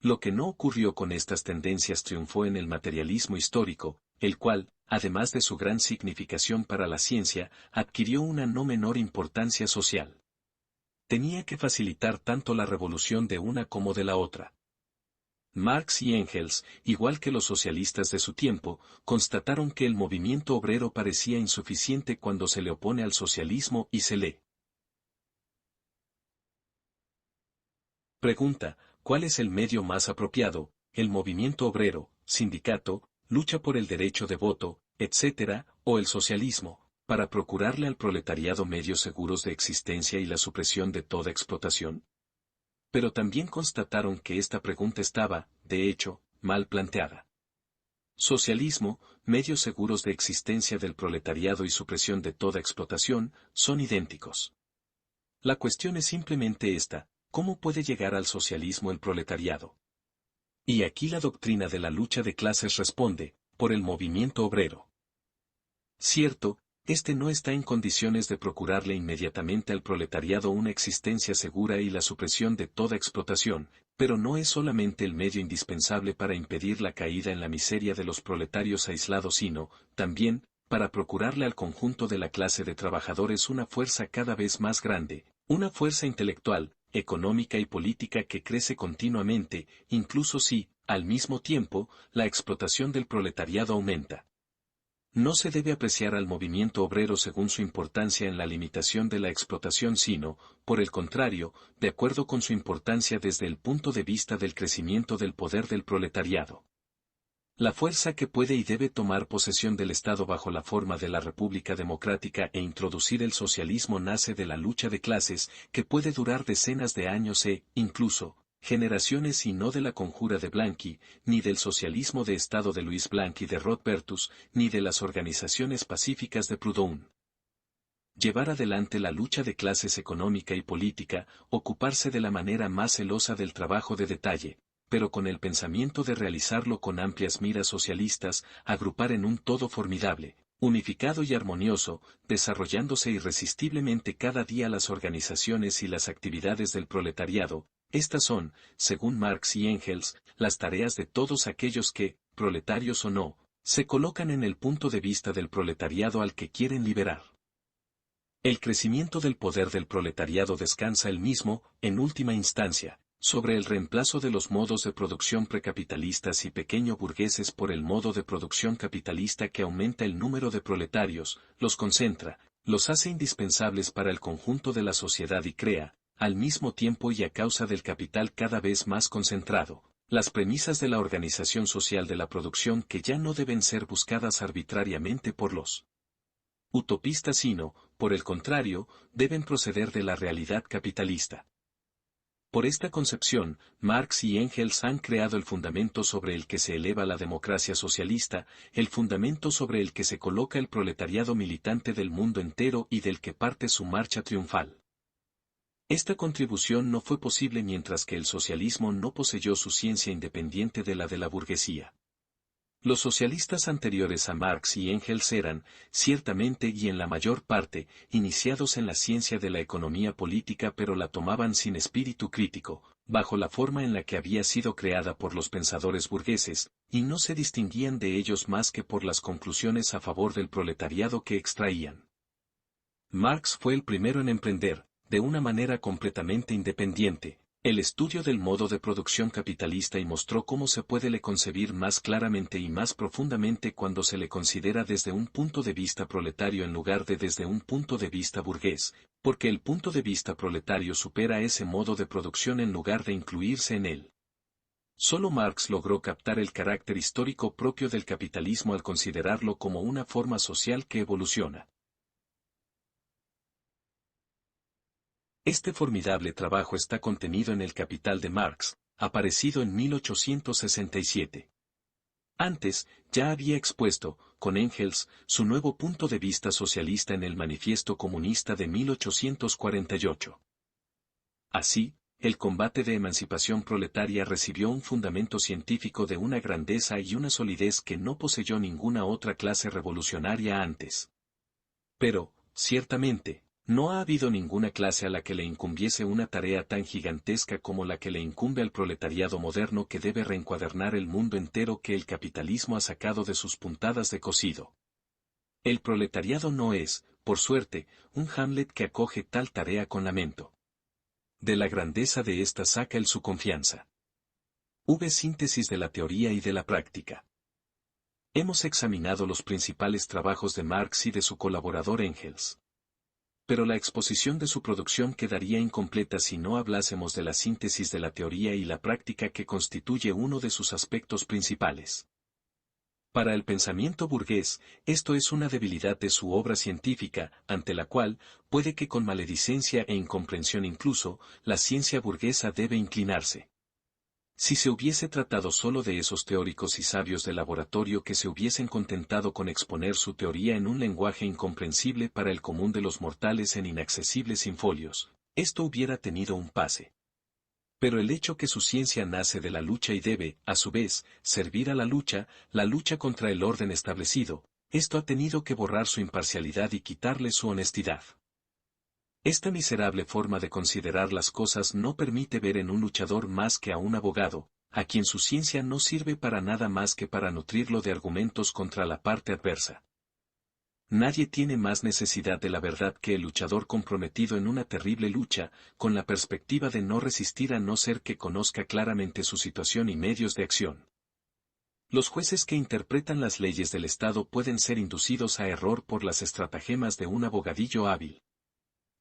S1: Lo que no ocurrió con estas tendencias triunfó en el materialismo histórico, el cual, además de su gran significación para la ciencia, adquirió una no menor importancia social. Tenía que facilitar tanto la revolución de una como de la otra. Marx y Engels, igual que los socialistas de su tiempo, constataron que el movimiento obrero parecía insuficiente cuando se le opone al socialismo y se le pregunta, ¿cuál es el medio más apropiado? El movimiento obrero, sindicato, lucha por el derecho de voto, etc., o el socialismo, para procurarle al proletariado medios seguros de existencia y la supresión de toda explotación. Pero también constataron que esta pregunta estaba, de hecho, mal planteada. Socialismo, medios seguros de existencia del proletariado y supresión de toda explotación, son idénticos. La cuestión es simplemente esta: ¿cómo puede llegar al socialismo el proletariado? Y aquí la doctrina de la lucha de clases responde, por el movimiento obrero. Cierto, este no está en condiciones de procurarle inmediatamente al proletariado una existencia segura y la supresión de toda explotación, pero no es solamente el medio indispensable para impedir la caída en la miseria de los proletarios aislados, sino, también, para procurarle al conjunto de la clase de trabajadores una fuerza cada vez más grande, una fuerza intelectual, económica y política que crece continuamente, incluso si, al mismo tiempo, la explotación del proletariado aumenta. No se debe apreciar al movimiento obrero según su importancia en la limitación de la explotación, sino, por el contrario, de acuerdo con su importancia desde el punto de vista del crecimiento del poder del proletariado. La fuerza que puede y debe tomar posesión del Estado bajo la forma de la República Democrática e introducir el socialismo nace de la lucha de clases, que puede durar decenas de años incluso, generaciones, y no de la conjura de Blanqui, ni del socialismo de Estado de Louis Blanqui de Rothbertus, ni de las organizaciones pacíficas de Proudhon. Llevar adelante la lucha de clases económica y política, ocuparse de la manera más celosa del trabajo de detalle, pero con el pensamiento de realizarlo con amplias miras socialistas, agrupar en un todo formidable, unificado y armonioso, desarrollándose irresistiblemente cada día las organizaciones y las actividades del proletariado. Estas son, según Marx y Engels, las tareas de todos aquellos que, proletarios o no, se colocan en el punto de vista del proletariado al que quieren liberar. El crecimiento del poder del proletariado descansa el mismo, en última instancia, sobre el reemplazo de los modos de producción precapitalistas y pequeño burgueses por el modo de producción capitalista, que aumenta el número de proletarios, los concentra, los hace indispensables para el conjunto de la sociedad y crea, al mismo tiempo y a causa del capital cada vez más concentrado, las premisas de la organización social de la producción, que ya no deben ser buscadas arbitrariamente por los utopistas, sino, por el contrario, deben proceder de la realidad capitalista. Por esta concepción, Marx y Engels han creado el fundamento sobre el que se eleva la democracia socialista, el fundamento sobre el que se coloca el proletariado militante del mundo entero y del que parte su marcha triunfal. Esta contribución no fue posible mientras que el socialismo no poseyó su ciencia independiente de la burguesía. Los socialistas anteriores a Marx y Engels eran, ciertamente y en la mayor parte, iniciados en la ciencia de la economía política, pero la tomaban sin espíritu crítico, bajo la forma en la que había sido creada por los pensadores burgueses, y no se distinguían de ellos más que por las conclusiones a favor del proletariado que extraían. Marx fue el primero en emprender, de una manera completamente independiente, El estudio del modo de producción capitalista y mostró cómo se puede le concebir más claramente y más profundamente cuando se le considera desde un punto de vista proletario en lugar de desde un punto de vista burgués, porque el punto de vista proletario supera ese modo de producción en lugar de incluirse en él. Solo Marx logró captar el carácter histórico propio del capitalismo al considerarlo como una forma social que evoluciona. Este formidable trabajo está contenido en El Capital de Marx, aparecido en 1867. Antes, ya había expuesto, con Engels, su nuevo punto de vista socialista en el Manifiesto Comunista de 1848. Así, el combate de emancipación proletaria recibió un fundamento científico de una grandeza y una solidez que no poseyó ninguna otra clase revolucionaria antes. Pero, ciertamente, no ha habido ninguna clase a la que le incumbiese una tarea tan gigantesca como la que le incumbe al proletariado moderno que debe reencuadernar el mundo entero que el capitalismo ha sacado de sus puntadas de cocido. El proletariado no es, por suerte, un Hamlet que acoge tal tarea con lamento. De la grandeza de ésta saca él su confianza. Síntesis de la teoría y de la práctica. Hemos examinado los principales trabajos de Marx y de su colaborador Engels. Pero la exposición de su producción quedaría incompleta si no hablásemos de la síntesis de la teoría y la práctica que constituye uno de sus aspectos principales. Para el pensamiento burgués, esto es una debilidad de su obra científica, ante la cual, puede que con maledicencia e incomprensión incluso, la ciencia burguesa debe inclinarse. Si se hubiese tratado solo de esos teóricos y sabios de laboratorio que se hubiesen contentado con exponer su teoría en un lenguaje incomprensible para el común de los mortales en inaccesibles infolios, esto hubiera tenido un pase. Pero el hecho que su ciencia nace de la lucha y debe, a su vez, servir a la lucha contra el orden establecido, esto ha tenido que borrar su imparcialidad y quitarle su honestidad. Esta miserable forma de considerar las cosas no permite ver en un luchador más que a un abogado, a quien su ciencia no sirve para nada más que para nutrirlo de argumentos contra la parte adversa. Nadie tiene más necesidad de la verdad que el luchador comprometido en una terrible lucha, con la perspectiva de no resistir a no ser que conozca claramente su situación y medios de acción. Los jueces que interpretan las leyes del Estado pueden ser inducidos a error por las estratagemas de un abogadillo hábil.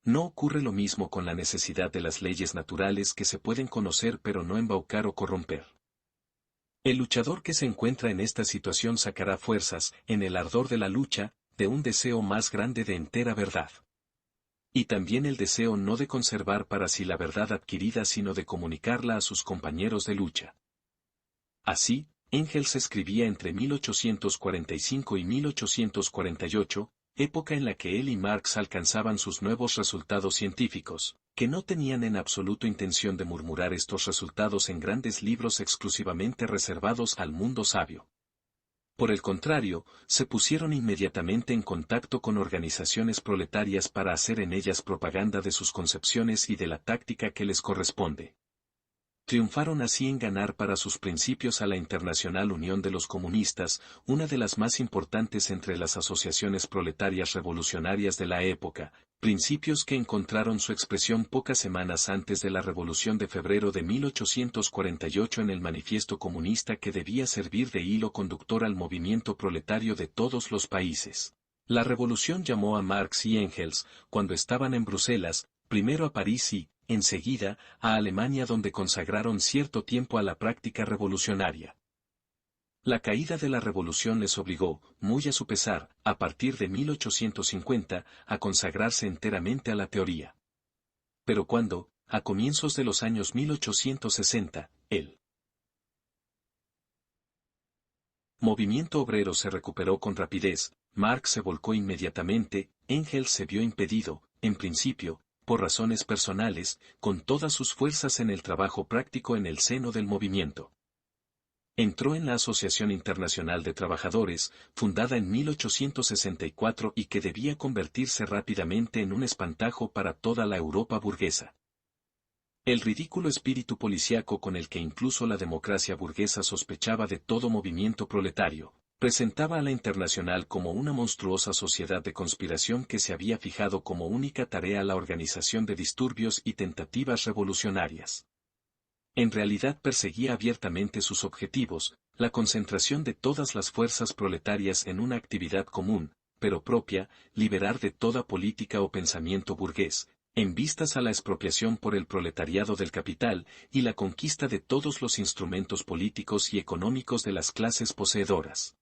S1: No ocurre lo mismo con la necesidad de las leyes naturales que se pueden conocer pero no embaucar o corromper. El luchador que se encuentra en esta situación sacará fuerzas, en el ardor de la lucha, de un deseo más grande de entera verdad. Y también el deseo no de conservar para sí la verdad adquirida sino de comunicarla a sus compañeros de lucha. Así, Engels escribía entre 1845 y 1848, época en la que él y Marx alcanzaban sus nuevos resultados científicos, que no tenían en absoluto intención de murmurar estos resultados en grandes libros exclusivamente reservados al mundo sabio. Por el contrario, se pusieron inmediatamente en contacto con organizaciones proletarias para hacer en ellas propaganda de sus concepciones y de la táctica que les corresponde. Triunfaron así en ganar para sus principios a la Internacional Unión de los Comunistas, una de las más importantes entre las asociaciones proletarias revolucionarias de la época, principios que encontraron su expresión pocas semanas antes de la Revolución de febrero de 1848 en el Manifiesto Comunista que debía servir de hilo conductor al movimiento proletario de todos los países. La revolución llamó a Marx y Engels, cuando estaban en Bruselas, primero a París y, enseguida, a Alemania donde consagraron cierto tiempo a la práctica revolucionaria. La caída de la revolución les obligó, muy a su pesar, a partir de 1850, a consagrarse enteramente a la teoría. Pero cuando, a comienzos de los años 1860, el movimiento obrero se recuperó con rapidez, Marx se volcó inmediatamente, Engels se vio impedido, en principio, por razones personales, con todas sus fuerzas en el trabajo práctico en el seno del movimiento. Entró en la Asociación Internacional de Trabajadores, fundada en 1864 y que debía convertirse rápidamente en un espantajo para toda la Europa burguesa. El ridículo espíritu policíaco con el que incluso la democracia burguesa sospechaba de todo movimiento proletario, presentaba a la Internacional como una monstruosa sociedad de conspiración que se había fijado como única tarea la organización de disturbios y tentativas revolucionarias. En realidad perseguía abiertamente sus objetivos, la concentración de todas las fuerzas proletarias en una actividad común, pero propia, liberar de toda política o pensamiento burgués, en vistas a la expropiación por el proletariado del capital y la conquista de todos los instrumentos políticos y económicos de las clases poseedoras.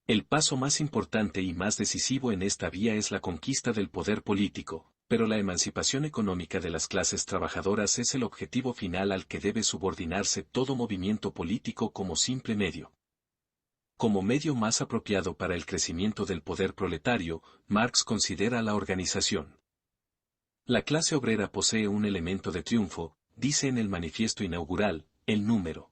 S1: El paso más importante y más decisivo en esta vía es la conquista del poder político, pero la emancipación económica de las clases trabajadoras es el objetivo final al que debe subordinarse todo movimiento político como simple medio. Como medio más apropiado para el crecimiento del poder proletario, Marx considera la organización. La clase obrera posee un elemento de triunfo, dice en el manifiesto inaugural, el número.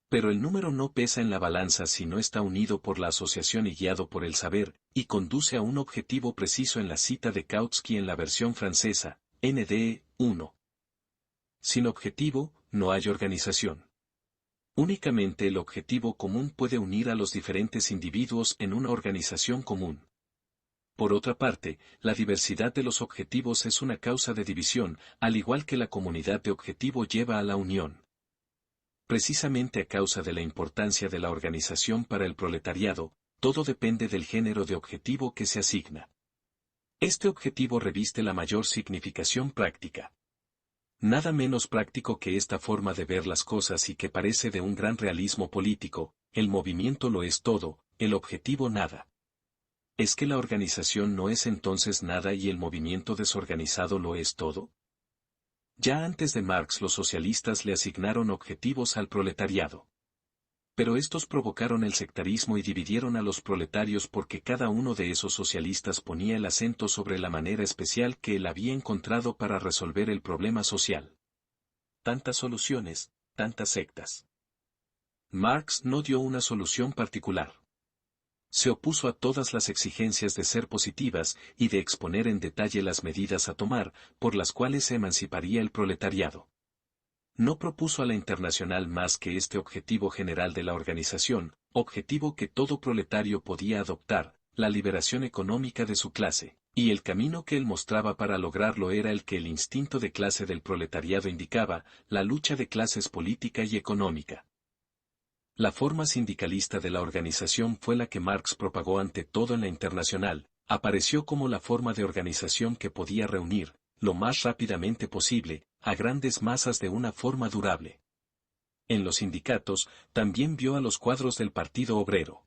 S1: Pero el número no pesa en la balanza si no está unido por la asociación y guiado por el saber, y conduce a un objetivo preciso en la cita de Kautsky en la versión francesa, NDE 1. Sin objetivo, no hay organización. Únicamente el objetivo común puede unir a los diferentes individuos en una organización común. Por otra parte, la diversidad de los objetivos es una causa de división, al igual que la comunidad de objetivo lleva a la unión. Precisamente a causa de la importancia de la organización para el proletariado, todo depende del género de objetivo que se asigna. Este objetivo reviste la mayor significación práctica. Nada menos práctico que esta forma de ver las cosas y que parece de un gran realismo político, el movimiento lo es todo, el objetivo nada. ¿Es que la organización no es entonces nada y el movimiento desorganizado lo es todo? Ya antes de Marx los socialistas le asignaron objetivos al proletariado. Pero estos provocaron el sectarismo y dividieron a los proletarios porque cada uno de esos socialistas ponía el acento sobre la manera especial que él había encontrado para resolver el problema social. Tantas soluciones, tantas sectas. Marx no dio una solución particular. Se opuso a todas las exigencias de ser positivas y de exponer en detalle las medidas a tomar, por las cuales se emanciparía el proletariado. No propuso a la Internacional más que este objetivo general de la organización, objetivo que todo proletario podía adoptar, la liberación económica de su clase, y el camino que él mostraba para lograrlo era el que el instinto de clase del proletariado indicaba, la lucha de clases política y económica. La forma sindicalista de la organización fue la que Marx propagó ante todo en la Internacional, apareció como la forma de organización que podía reunir, lo más rápidamente posible, a grandes masas de una forma durable. En los sindicatos, también vio a los cuadros del Partido Obrero.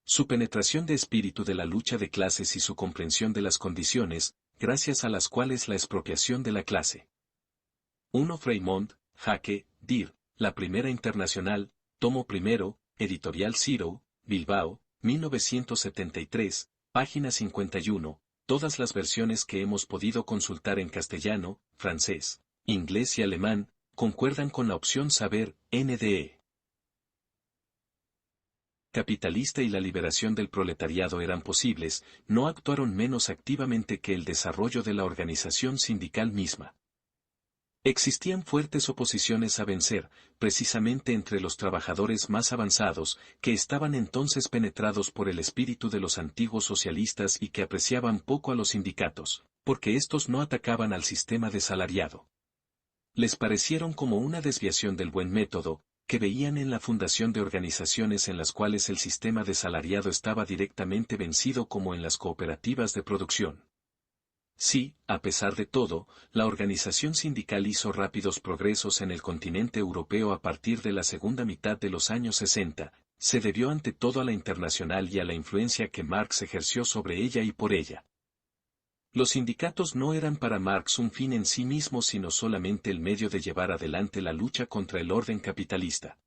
S1: Su penetración de espíritu de la lucha de clases y su comprensión de las condiciones, gracias a las cuales la expropiación de la clase. 1 Fremont, Jaque, Dir, la Primera Internacional, Tomo primero, Editorial Zero, Bilbao, 1973, página 51, todas las versiones que hemos podido consultar en castellano, francés, inglés y alemán, concuerdan con la opción saber, NDE. Capitalista y la liberación del proletariado eran posibles, no actuaron menos activamente que el desarrollo de la organización sindical misma. Existían fuertes oposiciones a vencer, precisamente entre los trabajadores más avanzados, que estaban entonces penetrados por el espíritu de los antiguos socialistas y que apreciaban poco a los sindicatos, porque estos no atacaban al sistema de salariado. Les parecieron como una desviación del buen método, que veían en la fundación de organizaciones en las cuales el sistema de salariado estaba directamente vencido como en las cooperativas de producción. Sí, a pesar de todo, la organización sindical hizo rápidos progresos en el continente europeo a partir de la segunda mitad de los años 60, se debió ante todo a la Internacional y a la influencia que Marx ejerció sobre ella y por ella. Los sindicatos no eran para Marx un fin en sí mismo sino solamente el medio de llevar adelante la lucha contra el orden capitalista.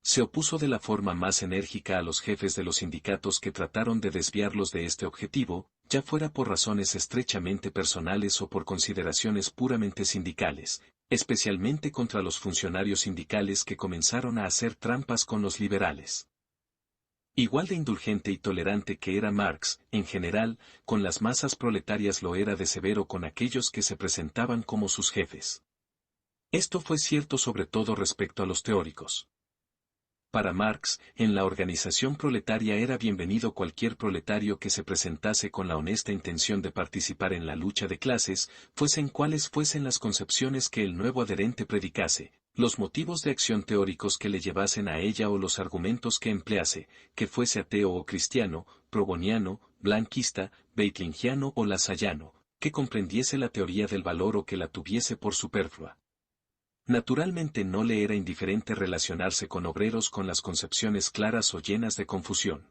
S1: Se opuso de la forma más enérgica a los jefes de los sindicatos que trataron de desviarlos de este objetivo, ya fuera por razones estrechamente personales o por consideraciones puramente sindicales, especialmente contra los funcionarios sindicales que comenzaron a hacer trampas con los liberales. Igual de indulgente y tolerante que era Marx, en general, con las masas proletarias lo era de severo con aquellos que se presentaban como sus jefes. Esto fue cierto sobre todo respecto a los teóricos. Para Marx, en la organización proletaria era bienvenido cualquier proletario que se presentase con la honesta intención de participar en la lucha de clases, fuesen cuales fuesen las concepciones que el nuevo adherente predicase, los motivos de acción teóricos que le llevasen a ella o los argumentos que emplease, que fuese ateo o cristiano, proboniano, blanquista, beitlingiano o lasallano, que comprendiese la teoría del valor o que la tuviese por superflua. Naturalmente no le era indiferente relacionarse con obreros con las concepciones claras o llenas de confusión.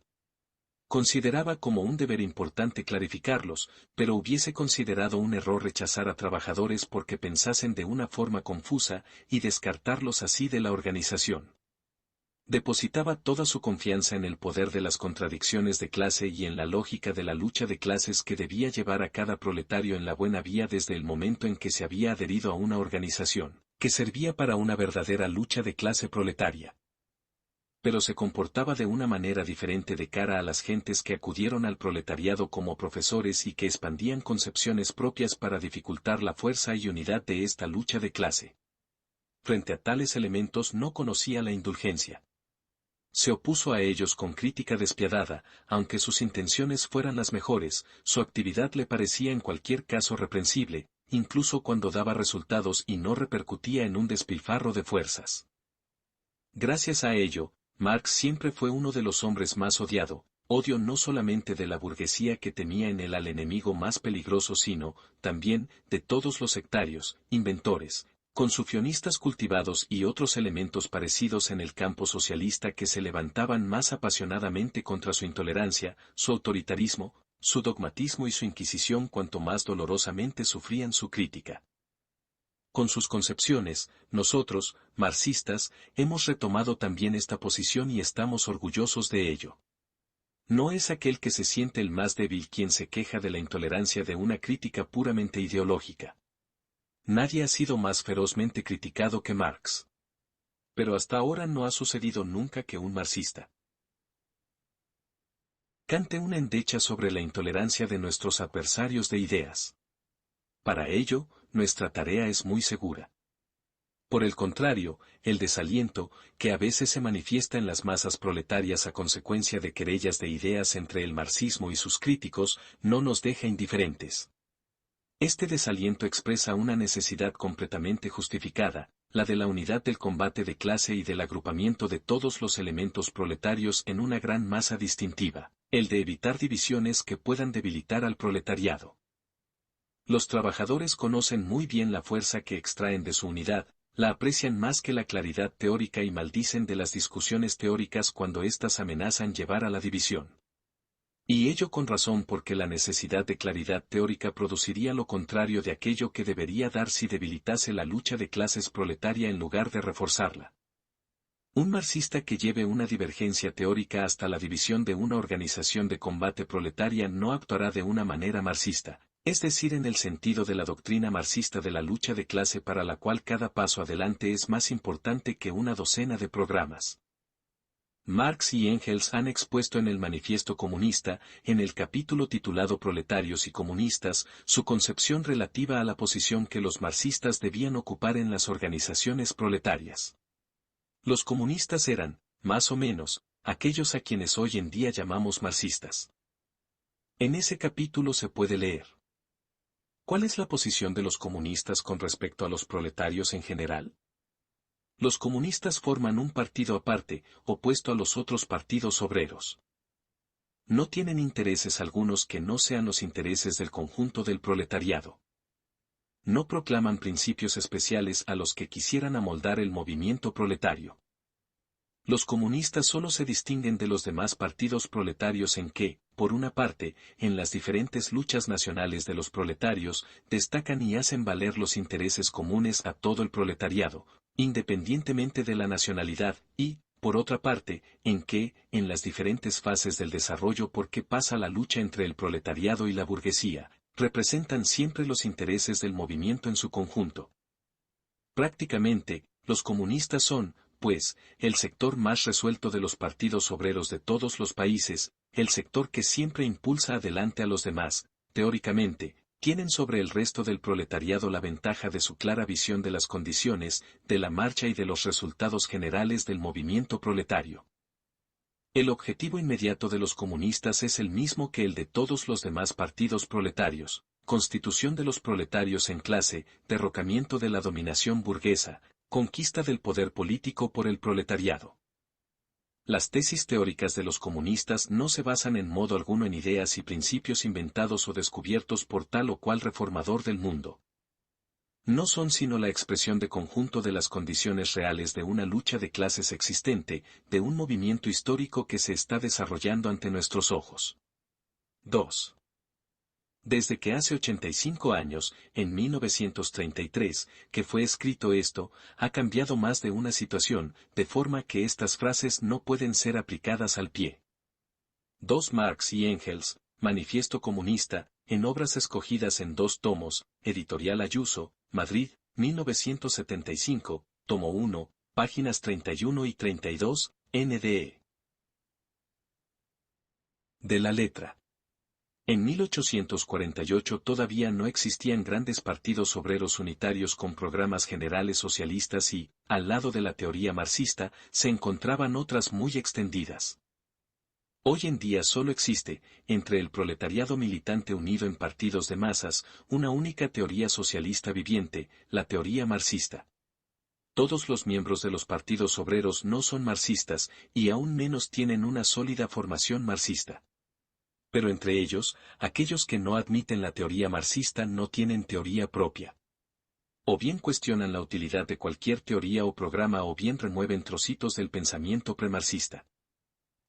S1: Consideraba como un deber importante clarificarlos, pero hubiese considerado un error rechazar a trabajadores porque pensasen de una forma confusa y descartarlos así de la organización. Depositaba toda su confianza en el poder de las contradicciones de clase y en la lógica de la lucha de clases que debía llevar a cada proletario en la buena vía desde el momento en que se había adherido a una organización que servía para una verdadera lucha de clase proletaria. Pero se comportaba de una manera diferente de cara a las gentes que acudieron al proletariado como profesores y que expandían concepciones propias para dificultar la fuerza y unidad de esta lucha de clase. Frente a tales elementos no conocía la indulgencia. Se opuso a ellos con crítica despiadada, aunque sus intenciones fueran las mejores, su actividad le parecía en cualquier caso reprensible, incluso cuando daba resultados y no repercutía en un despilfarro de fuerzas. Gracias a ello, Marx siempre fue uno de los hombres más odio no solamente de la burguesía que temía en él al enemigo más peligroso sino, también, de todos los sectarios, inventores, confucionistas cultivados y otros elementos parecidos en el campo socialista que se levantaban más apasionadamente contra su intolerancia, su autoritarismo, su dogmatismo y su inquisición cuanto más dolorosamente sufrían su crítica. Con sus concepciones, nosotros, marxistas, hemos retomado también esta posición y estamos orgullosos de ello. No es aquel que se siente el más débil quien se queja de la intolerancia de una crítica puramente ideológica. Nadie ha sido más ferozmente criticado que Marx. Pero hasta ahora no ha sucedido nunca que un marxista cante una endecha sobre la intolerancia de nuestros adversarios de ideas. Para ello, nuestra tarea es muy segura. Por el contrario, el desaliento, que a veces se manifiesta en las masas proletarias a consecuencia de querellas de ideas entre el marxismo y sus críticos, no nos deja indiferentes. Este desaliento expresa una necesidad completamente justificada, la de la unidad del combate de clase y del agrupamiento de todos los elementos proletarios en una gran masa distintiva, el de evitar divisiones que puedan debilitar al proletariado. Los trabajadores conocen muy bien la fuerza que extraen de su unidad, la aprecian más que la claridad teórica y maldicen de las discusiones teóricas cuando éstas amenazan llevar a la división. Y ello con razón porque la necesidad de claridad teórica produciría lo contrario de aquello que debería dar si debilitase la lucha de clases proletaria en lugar de reforzarla. Un marxista que lleve una divergencia teórica hasta la división de una organización de combate proletaria no actuará de una manera marxista, es decir en el sentido de la doctrina marxista de la lucha de clase para la cual cada paso adelante es más importante que una docena de programas. Marx y Engels han expuesto en el Manifiesto Comunista, en el capítulo titulado Proletarios y Comunistas, su concepción relativa a la posición que los marxistas debían ocupar en las organizaciones proletarias. Los comunistas eran, más o menos, aquellos a quienes hoy en día llamamos marxistas. En ese capítulo se puede leer: ¿cuál es la posición de los comunistas con respecto a los proletarios en general? Los comunistas forman un partido aparte, opuesto a los otros partidos obreros. No tienen intereses algunos que no sean los intereses del conjunto del proletariado. No proclaman principios especiales a los que quisieran amoldar el movimiento proletario. Los comunistas solo se distinguen de los demás partidos proletarios en que, por una parte, en las diferentes luchas nacionales de los proletarios, destacan y hacen valer los intereses comunes a todo el proletariado, independientemente de la nacionalidad, y, por otra parte, en que, en las diferentes fases del desarrollo por que pasa la lucha entre el proletariado y la burguesía, representan siempre los intereses del movimiento en su conjunto. Prácticamente, los comunistas son, pues, el sector más resuelto de los partidos obreros de todos los países, el sector que siempre impulsa adelante a los demás, teóricamente, tienen sobre el resto del proletariado la ventaja de su clara visión de las condiciones, de la marcha y de los resultados generales del movimiento proletario. El objetivo inmediato de los comunistas es el mismo que el de todos los demás partidos proletarios: constitución de los proletarios en clase, derrocamiento de la dominación burguesa, conquista del poder político por el proletariado. Las tesis teóricas de los comunistas no se basan en modo alguno en ideas y principios inventados o descubiertos por tal o cual reformador del mundo. No son sino la expresión de conjunto de las condiciones reales de una lucha de clases existente, de un movimiento histórico que se está desarrollando ante nuestros ojos. 2. Desde que hace 85 años, en 1933, que fue escrito esto, ha cambiado más de una situación, de forma que estas frases no pueden ser aplicadas al pie. 2. Marx y Engels, Manifiesto Comunista, en obras escogidas en 2 tomos, Editorial Ayuso, Madrid, 1975, tomo 1, páginas 31 y 32, NDE. De la letra. En 1848 todavía no existían grandes partidos obreros unitarios con programas generales socialistas y, al lado de la teoría marxista, se encontraban otras muy extendidas. Hoy en día solo existe, entre el proletariado militante unido en partidos de masas, una única teoría socialista viviente, la teoría marxista. Todos los miembros de los partidos obreros no son marxistas, y aún menos tienen una sólida formación marxista. Pero entre ellos, aquellos que no admiten la teoría marxista no tienen teoría propia. O bien cuestionan la utilidad de cualquier teoría o programa o bien remueven trocitos del pensamiento premarxista.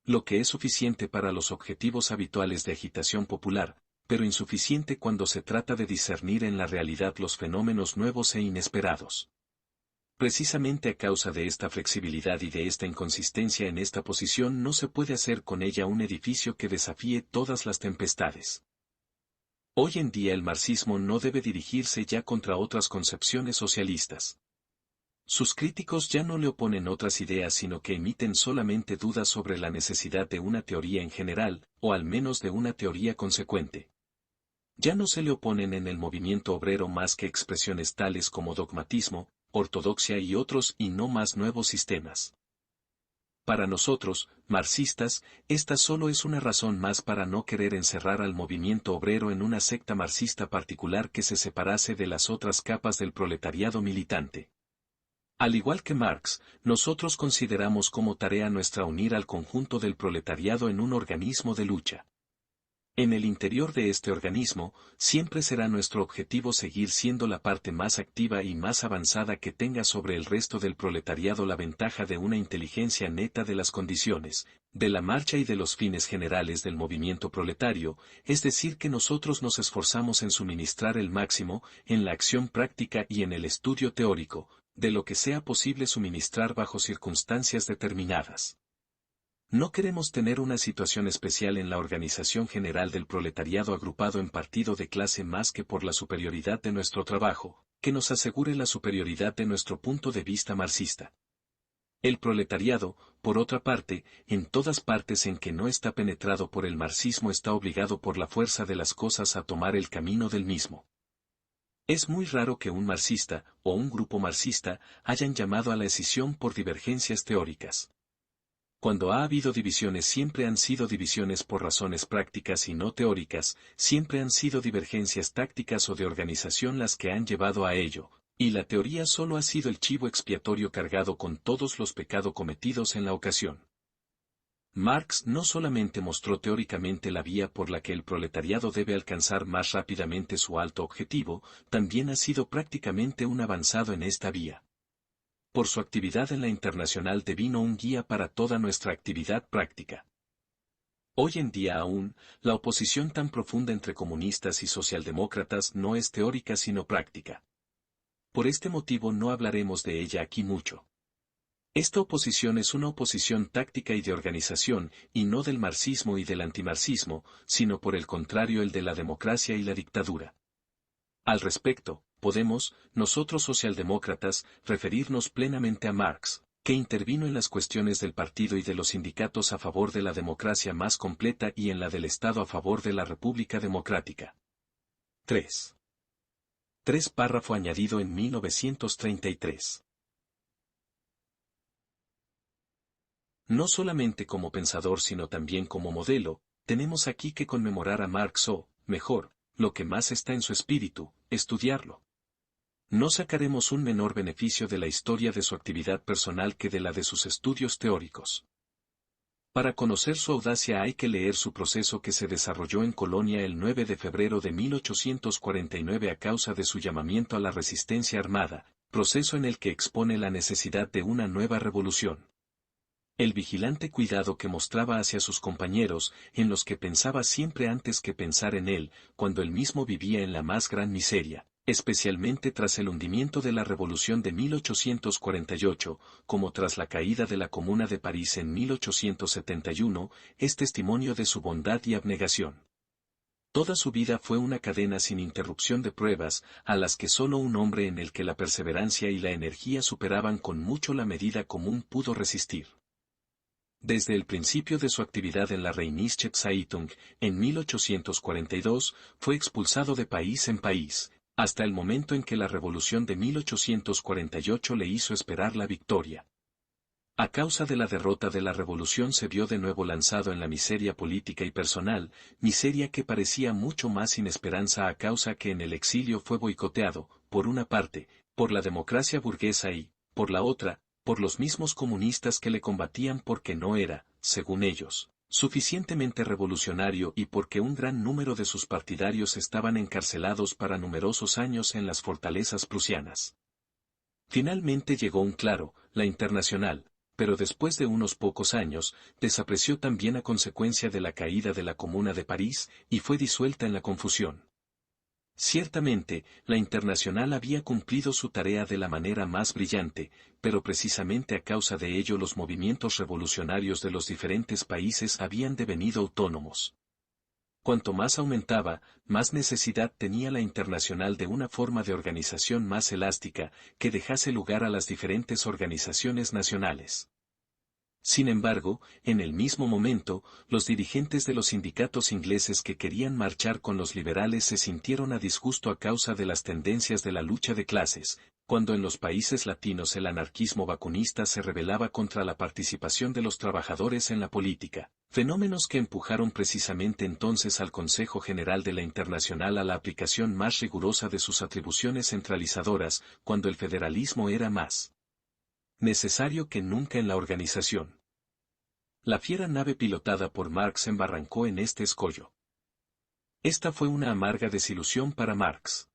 S1: Lo que es suficiente para los objetivos habituales de agitación popular, pero insuficiente cuando se trata de discernir en la realidad los fenómenos nuevos e inesperados. Precisamente a causa de esta flexibilidad y de esta inconsistencia en esta posición no se puede hacer con ella un edificio que desafíe todas las tempestades. Hoy en día el marxismo no debe dirigirse ya contra otras concepciones socialistas. Sus críticos ya no le oponen otras ideas sino que emiten solamente dudas sobre la necesidad de una teoría en general, o al menos de una teoría consecuente. Ya no se le oponen en el movimiento obrero más que expresiones tales como dogmatismo, ortodoxia y otros y no más nuevos sistemas. Para nosotros, marxistas, esta solo es una razón más para no querer encerrar al movimiento obrero en una secta marxista particular que se separase de las otras capas del proletariado militante. Al igual que Marx, nosotros consideramos como tarea nuestra unir al conjunto del proletariado en un organismo de lucha. En el interior de este organismo, siempre será nuestro objetivo seguir siendo la parte más activa y más avanzada que tenga sobre el resto del proletariado la ventaja de una inteligencia neta de las condiciones, de la marcha y de los fines generales del movimiento proletario, es decir que nosotros nos esforzamos en suministrar el máximo, en la acción práctica y en el estudio teórico, de lo que sea posible suministrar bajo circunstancias determinadas. No queremos tener una situación especial en la organización general del proletariado agrupado en partido de clase más que por la superioridad de nuestro trabajo, que nos asegure la superioridad de nuestro punto de vista marxista. El proletariado, por otra parte, en todas partes en que no está penetrado por el marxismo está obligado por la fuerza de las cosas a tomar el camino del mismo. Es muy raro que un marxista, o un grupo marxista, hayan llamado a la escisión por divergencias teóricas. Cuando ha habido divisiones siempre han sido divisiones por razones prácticas y no teóricas, siempre han sido divergencias tácticas o de organización las que han llevado a ello, y la teoría solo ha sido el chivo expiatorio cargado con todos los pecados cometidos en la ocasión. Marx no solamente mostró teóricamente la vía por la que el proletariado debe alcanzar más rápidamente su alto objetivo, también ha sido prácticamente un avanzado en esta vía. Por su actividad en la Internacional devino un guía para toda nuestra actividad práctica. Hoy en día aún, la oposición tan profunda entre comunistas y socialdemócratas no es teórica sino práctica. Por este motivo no hablaremos de ella aquí mucho. Esta oposición es una oposición táctica y de organización, y no del marxismo y del antimarxismo, sino por el contrario el de la democracia y la dictadura. Al respecto, podemos, nosotros socialdemócratas, referirnos plenamente a Marx, que intervino en las cuestiones del partido y de los sindicatos a favor de la democracia más completa y en la del Estado a favor de la República Democrática. 3. 3 párrafo añadido en 1933. No solamente como pensador sino también como modelo, tenemos aquí que conmemorar a Marx o, mejor, lo que más está en su espíritu, estudiarlo. No sacaremos un menor beneficio de la historia de su actividad personal que de la de sus estudios teóricos. Para conocer su audacia hay que leer su proceso que se desarrolló en Colonia el 9 de febrero de 1849 a causa de su llamamiento a la resistencia armada, proceso en el que expone la necesidad de una nueva revolución. El vigilante cuidado que mostraba hacia sus compañeros, en los que pensaba siempre antes que pensar en él, cuando él mismo vivía en la más gran miseria, especialmente tras el hundimiento de la Revolución de 1848, como tras la caída de la Comuna de París en 1871, es testimonio de su bondad y abnegación. Toda su vida fue una cadena sin interrupción de pruebas, a las que solo un hombre en el que la perseverancia y la energía superaban con mucho la medida común pudo resistir. Desde el principio de su actividad en la Rheinische Zeitung, en 1842, fue expulsado de país en país, hasta el momento en que la revolución de 1848 le hizo esperar la victoria. A causa de la derrota de la revolución se vio de nuevo lanzado en la miseria política y personal, miseria que parecía mucho más sin esperanza a causa que en el exilio fue boicoteado, por una parte, por la democracia burguesa y, por la otra, por los mismos comunistas que le combatían porque no era, según ellos, suficientemente revolucionario y porque un gran número de sus partidarios estaban encarcelados para numerosos años en las fortalezas prusianas. Finalmente llegó un claro, la Internacional, pero después de unos pocos años, desapareció también a consecuencia de la caída de la Comuna de París y fue disuelta en la confusión. Ciertamente, la Internacional había cumplido su tarea de la manera más brillante, pero precisamente a causa de ello los movimientos revolucionarios de los diferentes países habían devenido autónomos. Cuanto más aumentaba, más necesidad tenía la Internacional de una forma de organización más elástica, que dejase lugar a las diferentes organizaciones nacionales. Sin embargo, en el mismo momento, los dirigentes de los sindicatos ingleses que querían marchar con los liberales se sintieron a disgusto a causa de las tendencias de la lucha de clases, cuando en los países latinos el anarquismo vacunista se rebelaba contra la participación de los trabajadores en la política, fenómenos que empujaron precisamente entonces al Consejo General de la Internacional a la aplicación más rigurosa de sus atribuciones centralizadoras, cuando el federalismo era más necesario que nunca en la organización. La fiera nave pilotada por Marx embarrancó en este escollo. Esta fue una amarga desilusión para Marx.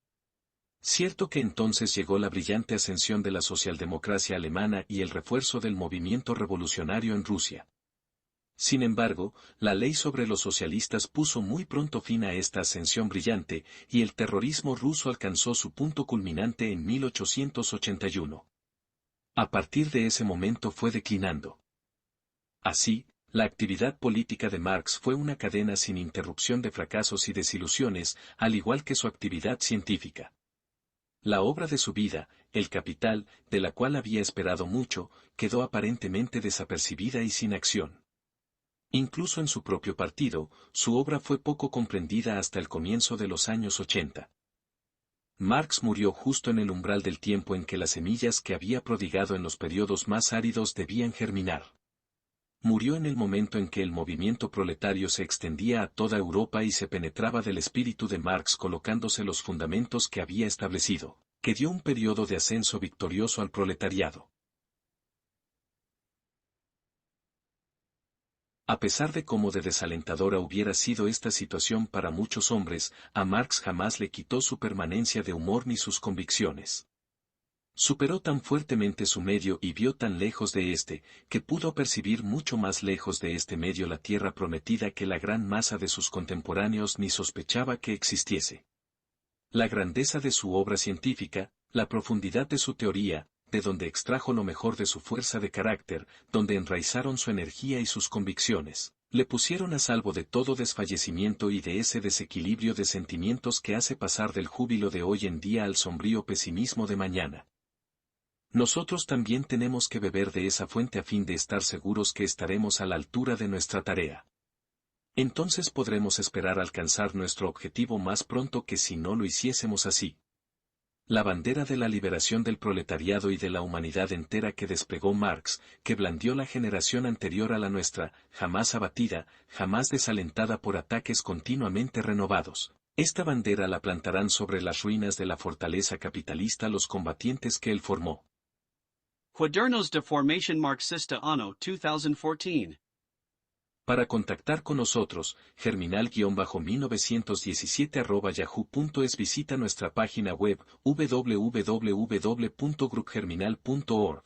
S1: Cierto que entonces llegó la brillante ascensión de la socialdemocracia alemana y el refuerzo del movimiento revolucionario en Rusia. Sin embargo, la ley sobre los socialistas puso muy pronto fin a esta ascensión brillante, y el terrorismo ruso alcanzó su punto culminante en 1881. A partir de ese momento fue declinando. Así, la actividad política de Marx fue una cadena sin interrupción de fracasos y desilusiones, al igual que su actividad científica. La obra de su vida, El Capital, de la cual había esperado mucho, quedó aparentemente desapercibida y sin acción. Incluso en su propio partido, su obra fue poco comprendida hasta el comienzo de los años 80. Marx murió justo en el umbral del tiempo en que las semillas que había prodigado en los periodos más áridos debían germinar. Murió en el momento en que el movimiento proletario se extendía a toda Europa y se penetraba del espíritu de Marx colocándose los fundamentos que había establecido, que dio un periodo de ascenso victorioso al proletariado. A pesar de cómo de desalentadora hubiera sido esta situación para muchos hombres, a Marx jamás le quitó su permanencia de humor ni sus convicciones. Superó tan fuertemente su medio y vio tan lejos de éste, que pudo percibir mucho más lejos de este medio la tierra prometida que la gran masa de sus contemporáneos ni sospechaba que existiese. La grandeza de su obra científica, la profundidad de su teoría, de donde extrajo lo mejor de su fuerza de carácter, donde enraizaron su energía y sus convicciones, le pusieron a salvo de todo desfallecimiento y de ese desequilibrio de sentimientos que hace pasar del júbilo de hoy en día al sombrío pesimismo de mañana. Nosotros también tenemos que beber de esa fuente a fin de estar seguros que estaremos a la altura de nuestra tarea. Entonces podremos esperar alcanzar nuestro objetivo más pronto que si no lo hiciésemos así. La bandera de la liberación del proletariado y de la humanidad entera que desplegó Marx, que blandió la generación anterior a la nuestra, jamás abatida, jamás desalentada por ataques continuamente renovados. Esta bandera la plantarán sobre las ruinas de la fortaleza capitalista los combatientes que él formó.
S2: Cuadernos de Formación Marxista Anno 2014.
S1: Para contactar con nosotros, germinal-1917@yahoo.es. Visita nuestra página web www.grupgerminal.org.